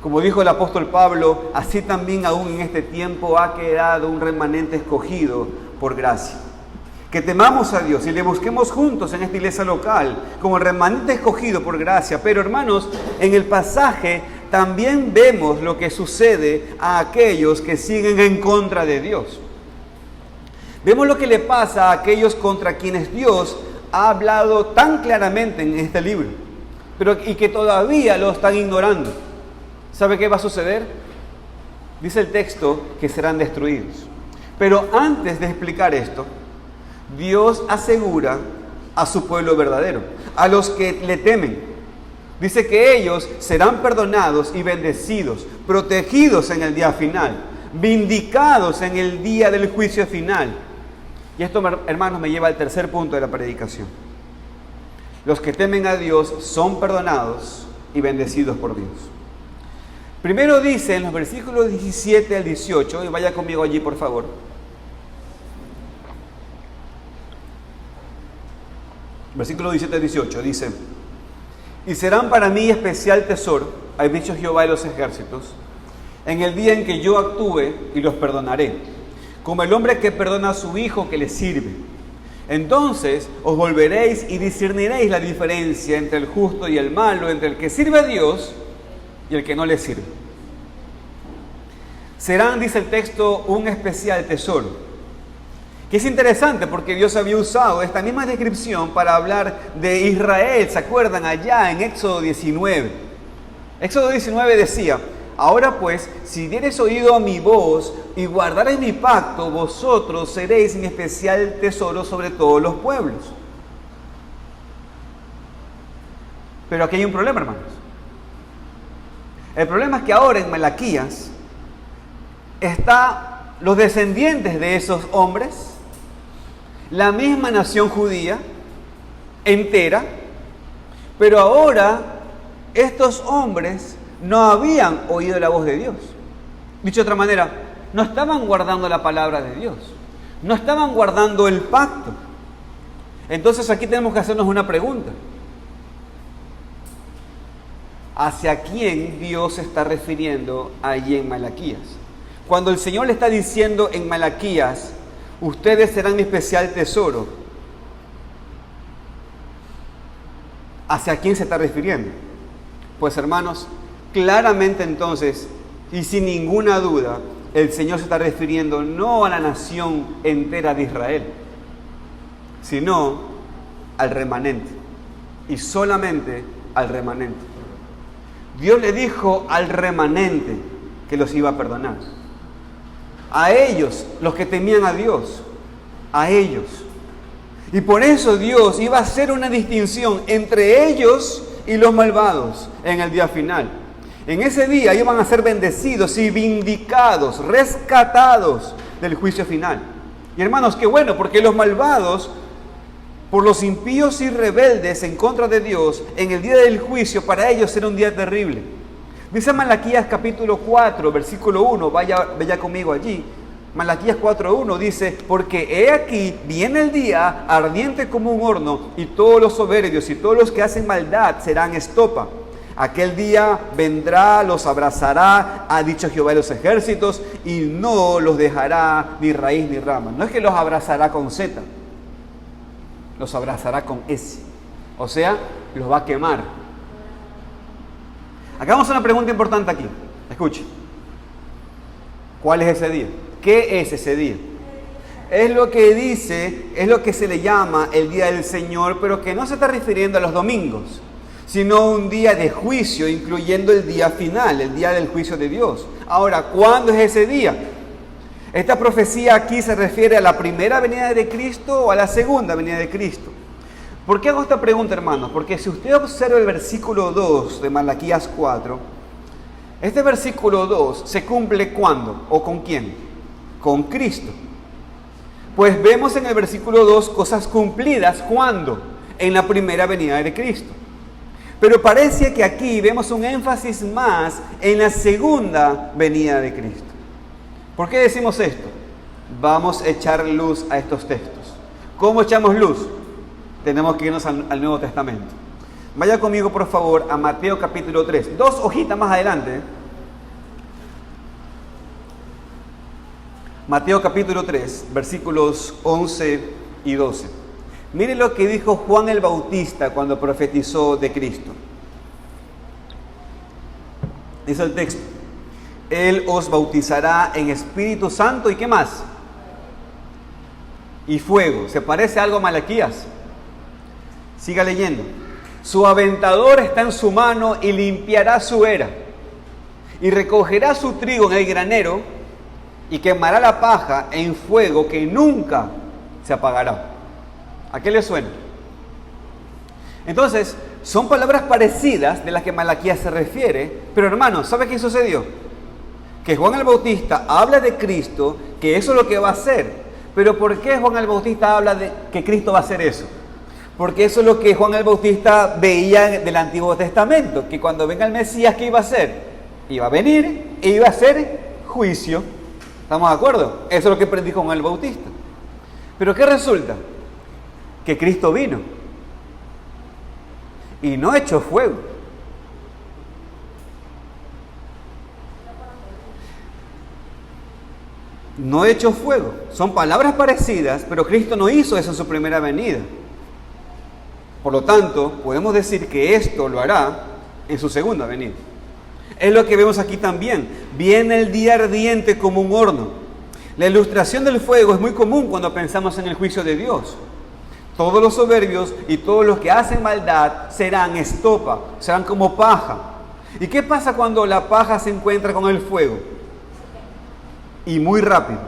Como dijo el apóstol Pablo, así también aún en este tiempo ha quedado un remanente escogido por gracia. Que temamos a Dios y le busquemos juntos en esta iglesia local, como el remanente escogido por gracia. Pero hermanos, en el pasaje también vemos lo que sucede a aquellos que siguen en contra de Dios. Vemos lo que le pasa a aquellos contra quienes Dios ha hablado tan claramente en este libro, y que todavía lo están ignorando. ¿Sabe qué va a suceder? Dice el texto que serán destruidos. Pero antes de explicar esto, Dios asegura a su pueblo verdadero, a los que le temen. Dice que ellos serán perdonados y bendecidos, protegidos en el día final, vindicados en el día del juicio final. Y esto, hermanos, me lleva al tercer punto de la predicación. Los que temen a Dios son perdonados y bendecidos por Dios. Primero dice en los versículos 17 al 18, y vaya conmigo allí por favor. Versículo 17 al 18 dice: y serán para mí especial tesoro, ha dicho Jehová de los ejércitos, en el día en que yo actúe y los perdonaré, como el hombre que perdona a su hijo que le sirve. Entonces os volveréis y discerniréis la diferencia entre el justo y el malo, entre el que sirve a Dios y el que no le sirve. Serán, dice el texto, un especial tesoro. Que es interesante porque Dios había usado esta misma descripción para hablar de Israel. ¿Se acuerdan? Allá en Éxodo 19. Éxodo 19 decía: ahora pues, si diereis oído a mi voz y guardareis mi pacto, vosotros seréis mi especial tesoro sobre todos los pueblos. Pero aquí hay un problema, hermanos. El problema es que ahora en Malaquías están los descendientes de esos hombres, la misma nación judía entera, pero ahora estos hombres no habían oído la voz de Dios. Dicho de otra manera, no estaban guardando la palabra de Dios, no estaban guardando el pacto. Entonces aquí tenemos que hacernos una pregunta: ¿hacia quién Dios se está refiriendo allí en Malaquías? Cuando el Señor le está diciendo en Malaquías: ustedes serán mi especial tesoro, ¿hacia quién se está refiriendo? Pues hermanos, claramente entonces, y sin ninguna duda, el Señor se está refiriendo no a la nación entera de Israel, sino al remanente, y solamente al remanente. Dios le dijo al remanente que los iba a perdonar. A ellos, los que temían a Dios, a ellos. Y por eso Dios iba a hacer una distinción entre ellos y los malvados en el día final. En ese día iban a ser bendecidos y vindicados, rescatados del juicio final. Y hermanos, qué bueno, porque los malvados, por los impíos y rebeldes en contra de Dios, en el día del juicio, para ellos será un día terrible. Dice Malaquías capítulo 4, versículo 1, vaya conmigo allí. Malaquías 4:1 dice: porque he aquí, viene el día ardiente como un horno, y todos los soberbios y todos los que hacen maldad serán estopa. Aquel día vendrá, los abrazará, ha dicho Jehová de los ejércitos, y no los dejará ni raíz ni rama. No es que los abrazará con Z, los abrazará con S. O sea, los va a quemar. Acá vamos a una pregunta importante aquí. Escuche. ¿Cuál es ese día? ¿Qué es ese día? Es lo que dice, es lo que se le llama el día del Señor, pero que no se está refiriendo a los domingos, sino un día de juicio, incluyendo el día final, el día del juicio de Dios. Ahora, ¿cuándo es ese día? Esta profecía aquí se refiere a la primera venida de Cristo o a la segunda venida de Cristo. ¿Por qué hago esta pregunta, hermanos? Porque si usted observa el versículo 2 de Malaquías 4, este versículo 2 se cumple ¿cuándo? ¿O con quién? Con Cristo. Pues vemos en el versículo 2 cosas cumplidas ¿cuándo? En la primera venida de Cristo. Pero parece que aquí vemos un énfasis más en la segunda venida de Cristo. ¿Por qué decimos esto? Vamos a echar luz a estos textos. ¿Cómo echamos luz? Tenemos que irnos al Nuevo Testamento. Vaya conmigo, por favor, a Mateo capítulo 3. 2 hojitas más adelante. Mateo capítulo 3, versículos 11 y 12. Mire lo que dijo Juan el Bautista cuando profetizó de Cristo. Dice el texto: Él os bautizará en Espíritu Santo y ¿qué más? Y fuego. ¿Se parece algo a Malaquías? Siga leyendo. Su aventador está en su mano y limpiará su era. Y recogerá su trigo en el granero y quemará la paja en fuego que nunca se apagará. ¿A qué le suena? Entonces, son palabras parecidas de las que Malaquías se refiere, pero hermanos, ¿sabe qué sucedió? Que Juan el Bautista habla de Cristo, que eso es lo que va a hacer. Pero ¿por qué Juan el Bautista habla de que Cristo va a hacer eso? Porque eso es lo que Juan el Bautista veía del Antiguo Testamento, que cuando venga el Mesías, ¿qué iba a hacer? Iba a venir e iba a hacer juicio. ¿Estamos de acuerdo? Eso es lo que predijo Juan el Bautista. Pero ¿qué resulta? Que Cristo vino y no echó fuego. No echó fuego. Son palabras parecidas, pero Cristo no hizo eso en su primera venida. Por lo tanto, podemos decir que esto lo hará en su segunda venida. Es lo que vemos aquí también. Viene el día ardiente como un horno. La ilustración del fuego es muy común cuando pensamos en el juicio de Dios. Todos los soberbios y todos los que hacen maldad serán estopa, serán como paja. ¿Y qué pasa cuando la paja se encuentra con el fuego? Y muy rápido.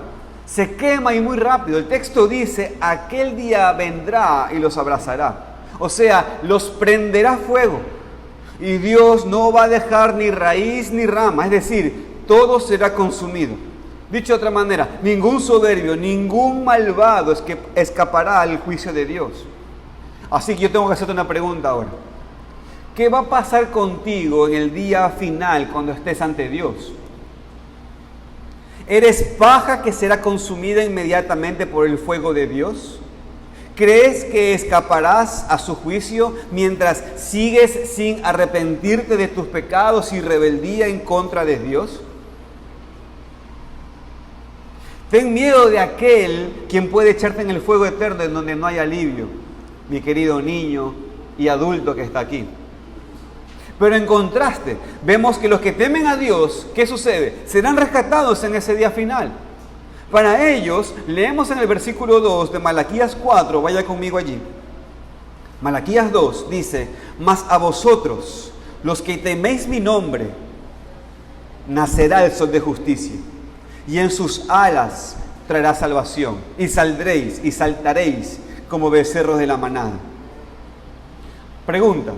Se quema y muy rápido. El texto dice, aquel día vendrá y los abrazará. O sea, los prenderá fuego. Y Dios no va a dejar ni raíz ni rama. Es decir, todo será consumido. Dicho de otra manera, ningún soberbio, ningún malvado es que escapará al juicio de Dios. Así que yo tengo que hacerte una pregunta ahora. ¿Qué va a pasar contigo en el día final cuando estés ante Dios? ¿Eres paja que será consumida inmediatamente por el fuego de Dios? ¿Crees que escaparás a su juicio mientras sigues sin arrepentirte de tus pecados y rebeldía en contra de Dios? Ten miedo de aquel quien puede echarte en el fuego eterno en donde no hay alivio, mi querido niño y adulto que está aquí. Pero en contraste, vemos que los que temen a Dios, ¿qué sucede? Serán rescatados en ese día final. Para ellos, leemos en el versículo 2 de Malaquías 4, vaya conmigo allí. Malaquías 2 dice, mas a vosotros, los que teméis mi nombre, nacerá el sol de justicia, y en sus alas traerá salvación, y saldréis y saltaréis como becerros de la manada. Pregunta,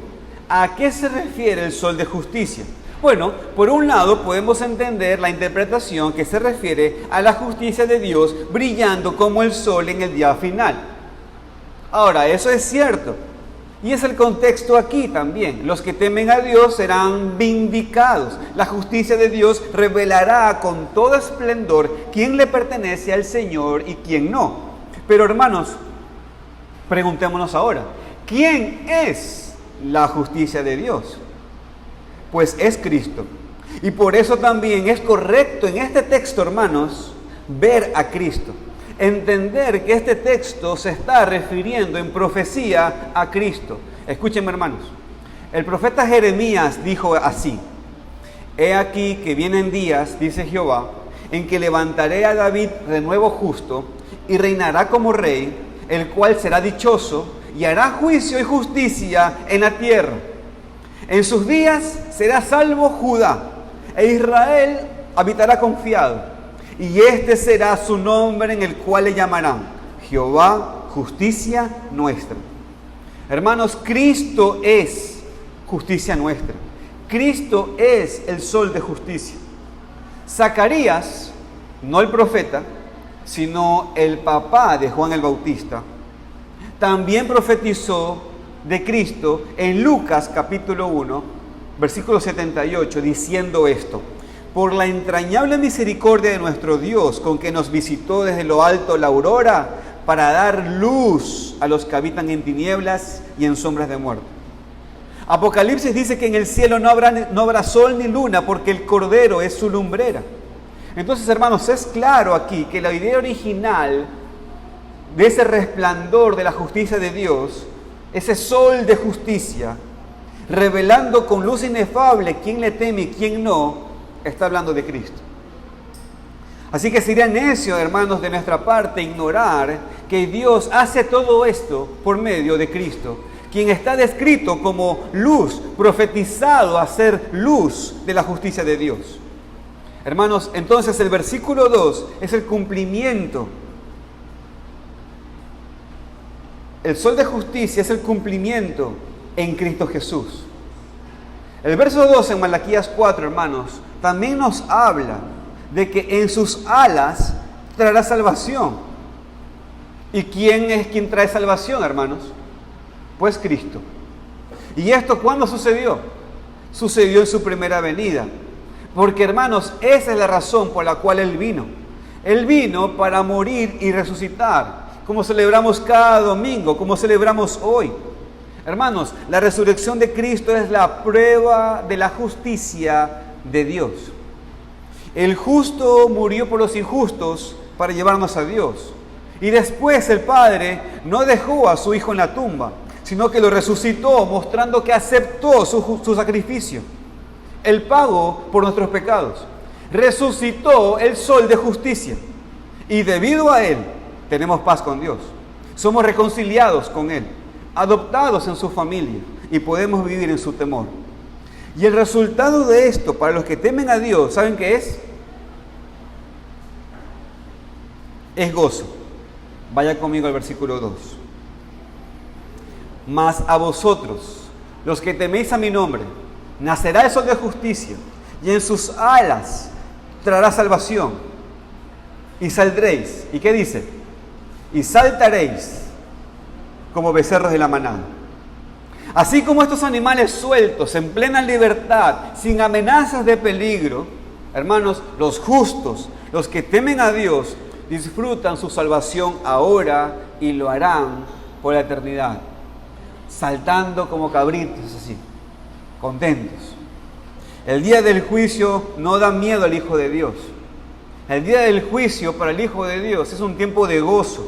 ¿a qué se refiere el sol de justicia? Bueno, por un lado podemos entender la interpretación que se refiere a la justicia de Dios brillando como el sol en el día final. Ahora, eso es cierto. Y es el contexto aquí también. Los que temen a Dios serán vindicados. La justicia de Dios revelará con todo esplendor quién le pertenece al Señor y quién no. Pero hermanos, preguntémonos ahora, ¿quién es la justicia de Dios? Pues es Cristo. Y por eso también es correcto en este texto, hermanos, ver a Cristo. Entender que este texto se está refiriendo en profecía a Cristo. Escúchenme, hermanos. El profeta Jeremías dijo así: he aquí que vienen días, dice Jehová, en que levantaré a David de nuevo justo y reinará como rey, el cual será dichoso y hará juicio y justicia en la tierra. En sus días será salvo Judá, e Israel habitará confiado. Y este será su nombre en el cual le llamarán Jehová, justicia nuestra. Hermanos, Cristo es justicia nuestra. Cristo es el sol de justicia. Zacarías, no el profeta, sino el papá de Juan el Bautista, también profetizó de Cristo en Lucas capítulo 1, versículo 78, diciendo esto: por la entrañable misericordia de nuestro Dios, con que nos visitó desde lo alto la aurora, para dar luz a los que habitan en tinieblas y en sombras de muerte. Apocalipsis dice que en el cielo no habrá sol ni luna, porque el Cordero es su lumbrera. Entonces, hermanos, es claro aquí que la idea original de ese resplandor de la justicia de Dios, ese sol de justicia, revelando con luz inefable quién le teme y quién no, está hablando de Cristo. Así que sería necio, hermanos, de nuestra parte ignorar que Dios hace todo esto por medio de Cristo, quien está descrito como luz, profetizado a ser luz de la justicia de Dios. Hermanos, entonces el versículo 2 es el cumplimiento. El sol de justicia es el cumplimiento en Cristo Jesús. El verso 2 en Malaquías 4, hermanos, también nos habla de que en sus alas traerá salvación. ¿Y quién es quien trae salvación, hermanos? Pues Cristo. ¿Y esto cuándo sucedió? Sucedió en su primera venida. Porque, hermanos, esa es la razón por la cual Él vino. Él vino para morir y resucitar, como celebramos cada domingo, como celebramos hoy. Hermanos, la resurrección de Cristo es la prueba de la justicia de Dios. El justo murió por los injustos para llevarnos a Dios. Y después el Padre no dejó a su Hijo en la tumba, sino que lo resucitó, mostrando que aceptó su sacrificio, el pago por nuestros pecados. Resucitó el sol de justicia. Y debido a Él, tenemos paz con Dios. Somos reconciliados con Él, adoptados en su familia y podemos vivir en su temor. Y el resultado de esto, para los que temen a Dios, ¿saben qué es? Es gozo. Vaya conmigo al versículo 2. Mas a vosotros, los que teméis a mi nombre, nacerá el sol de justicia, y en sus alas traerá salvación. Y saldréis. ¿Y qué dice? Y saltaréis como becerros de la manada. Así como estos animales sueltos, en plena libertad, sin amenazas de peligro, hermanos, los justos, los que temen a Dios, disfrutan su salvación ahora y lo harán por la eternidad, saltando como cabritos así, contentos. El día del juicio no da miedo al Hijo de Dios. El día del juicio para el Hijo de Dios es un tiempo de gozo,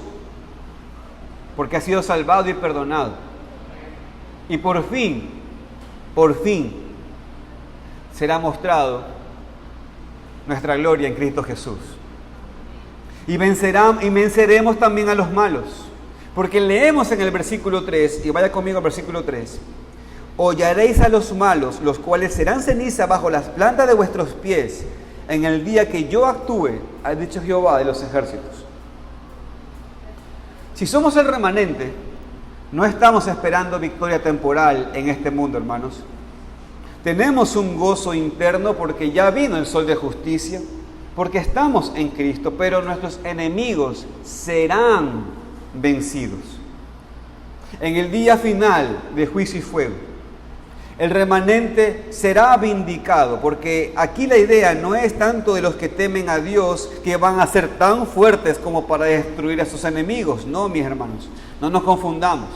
porque ha sido salvado y perdonado. Y por fin, será mostrado nuestra gloria en Cristo Jesús. Y venceremos también a los malos. Porque leemos en el versículo 3, y vaya conmigo al versículo 3. Hollaréis a los malos, los cuales serán ceniza bajo las plantas de vuestros pies, en el día que yo actúe, ha dicho Jehová de los ejércitos. Si somos el remanente, no estamos esperando victoria temporal en este mundo, hermanos. Tenemos un gozo interno porque ya vino el sol de justicia, porque estamos en Cristo, pero nuestros enemigos serán vencidos. En el día final de juicio y fuego, el remanente será vindicado, porque aquí la idea no es tanto de los que temen a Dios que van a ser tan fuertes como para destruir a sus enemigos. No, mis hermanos, no nos confundamos.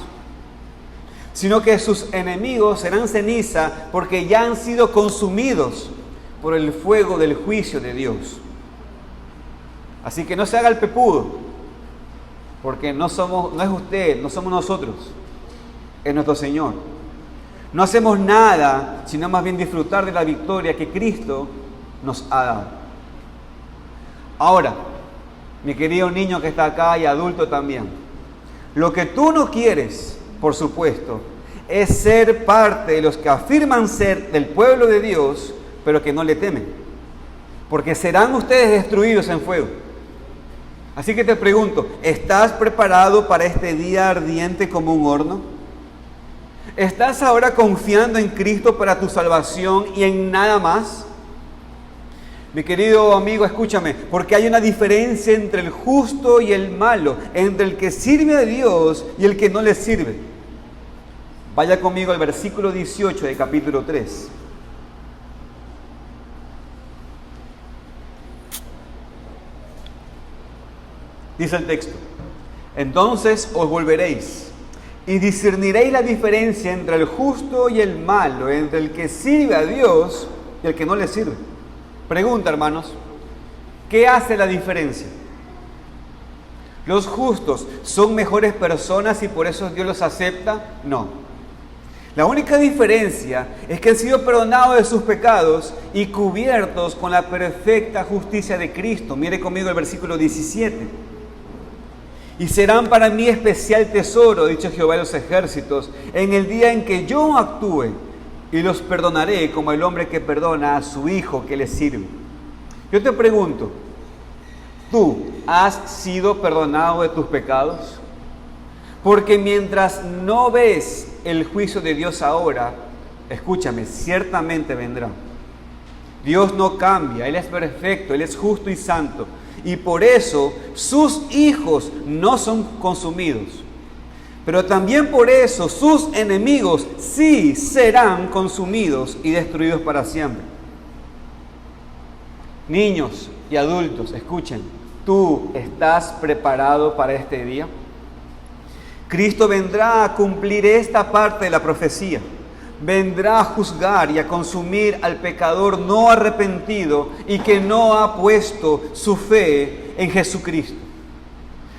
Sino que sus enemigos serán ceniza porque ya han sido consumidos por el fuego del juicio de Dios. Así que no se haga el pepudo, porque no es usted, no somos nosotros, es nuestro Señor. No hacemos nada, sino más bien disfrutar de la victoria que Cristo nos ha dado. Ahora, mi querido niño que está acá y adulto también, lo que tú no quieres, por supuesto, es ser parte de los que afirman ser del pueblo de Dios, pero que no le temen, porque serán ustedes destruidos en fuego. Así que te pregunto, ¿estás preparado para este día ardiente como un horno? ¿Estás ahora confiando en Cristo para tu salvación y en nada más? Mi querido amigo, escúchame, porque hay una diferencia entre el justo y el malo, entre el que sirve a Dios y el que no le sirve. Vaya conmigo al versículo 18 del capítulo 3. Dice el texto: entonces os volveréis y discerniréis la diferencia entre el justo y el malo, entre el que sirve a Dios y el que no le sirve. Pregunta, hermanos, ¿qué hace la diferencia? ¿Los justos son mejores personas y por eso Dios los acepta? No. La única diferencia es que han sido perdonados de sus pecados y cubiertos con la perfecta justicia de Cristo. Mire conmigo el versículo 17. Y serán para mí especial tesoro, dicho Jehová de los ejércitos, en el día en que yo actúe, y los perdonaré como el hombre que perdona a su hijo que le sirve. Yo te pregunto, ¿tú has sido perdonado de tus pecados? Porque mientras no ves el juicio de Dios ahora, escúchame, ciertamente vendrá. Dios no cambia, Él es perfecto, Él es justo y santo. Y por eso sus hijos no son consumidos. Pero también por eso sus enemigos sí serán consumidos y destruidos para siempre. Niños y adultos, escuchen, ¿tú estás preparado para este día? Cristo vendrá a cumplir esta parte de la profecía. Vendrá a juzgar y a consumir al pecador no arrepentido y que no ha puesto su fe en Jesucristo.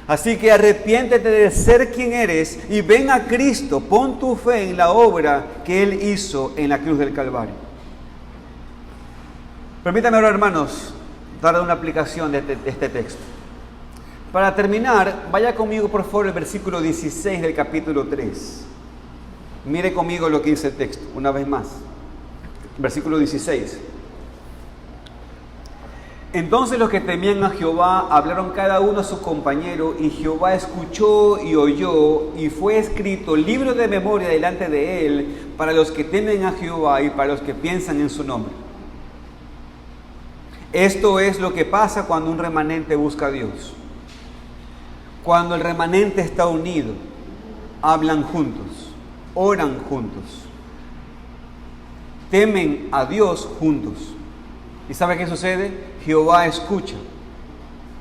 Así que arrepiéntete de ser quien eres y ven a Cristo, pon tu fe en la obra que Él hizo en la cruz del Calvario. Permítanme ahora, hermanos, darle una aplicación de este texto. Para terminar, vaya conmigo por favor el versículo 16 del capítulo 3. Mire conmigo lo que dice el texto, una vez más. Versículo 16. Entonces los que temían a Jehová hablaron cada uno a su compañero, y Jehová escuchó y oyó, y fue escrito libro de memoria delante de él para los que temen a Jehová y para los que piensan en su nombre. Esto es lo que pasa cuando un remanente busca a Dios. Cuando el remanente está unido, hablan juntos, oran juntos, temen a Dios juntos. ¿Y sabe qué sucede? Jehová escucha,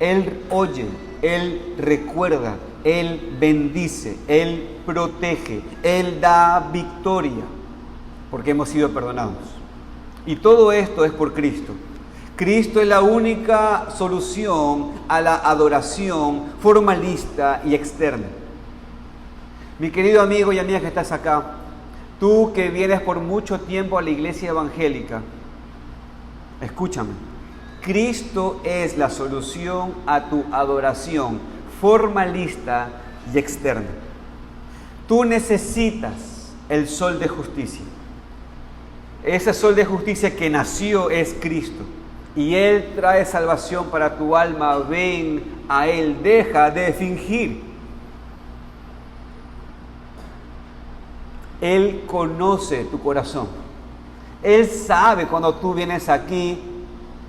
Él oye, Él recuerda, Él bendice, Él protege, Él da victoria, porque hemos sido perdonados. Y todo esto es por Cristo. Cristo es la única solución a la adoración formalista y externa. Mi querido amigo y amiga que estás acá, tú que vienes por mucho tiempo a la iglesia evangélica, escúchame, Cristo es la solución a tu adoración formalista y externa. Tú necesitas el sol de justicia. Ese sol de justicia que nació es Cristo. Y Él trae salvación para tu alma. Ven a Él, deja de fingir. Él conoce tu corazón. Él sabe cuando tú vienes aquí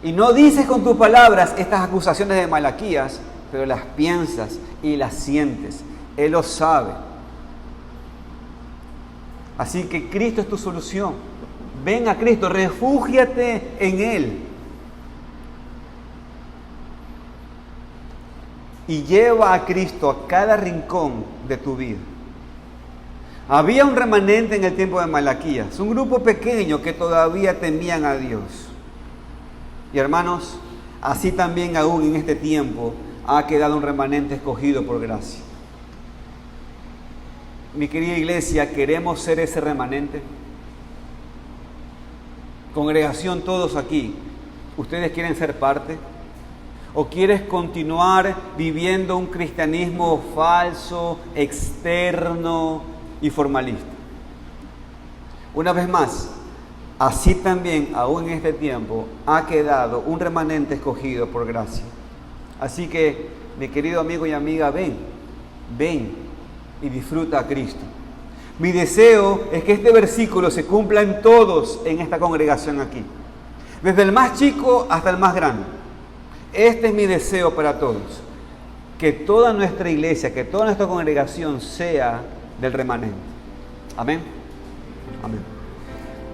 y no dices con tus palabras estas acusaciones de Malaquías, pero las piensas y las sientes. Él lo sabe. Así que Cristo es tu solución. Ven a Cristo, refúgiate en Él. Y lleva a Cristo a cada rincón de tu vida. Había un remanente en el tiempo de Malaquías, un grupo pequeño que todavía temían a Dios. Y hermanos, así también aún en este tiempo ha quedado un remanente escogido por gracia. Mi querida iglesia, ¿queremos ser ese remanente? Congregación, todos aquí, ¿ustedes quieren ser parte? ¿O quieres continuar viviendo un cristianismo falso, externo y formalista? Una vez más, así también, aún en este tiempo, ha quedado un remanente escogido por gracia. Así que, mi querido amigo y amiga, ven y disfruta a Cristo. Mi deseo es que este versículo se cumpla en todos en esta congregación aquí, desde el más chico hasta el más grande. Este es mi deseo para todos, que toda nuestra iglesia, que toda nuestra congregación sea del remanente. Amén. Amén.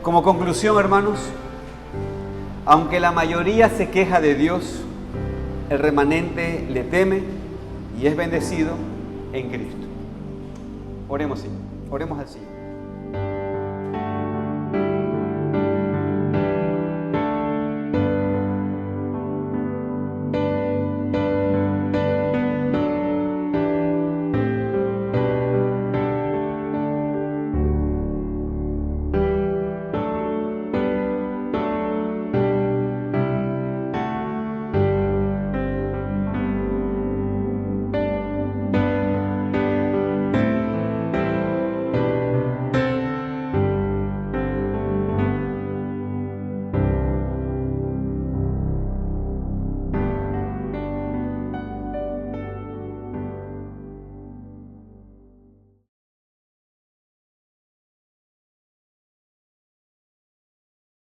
Como conclusión, hermanos, aunque la mayoría se queja de Dios, el remanente le teme y es bendecido en Cristo. Oremos, Señor. Oremos al Señor.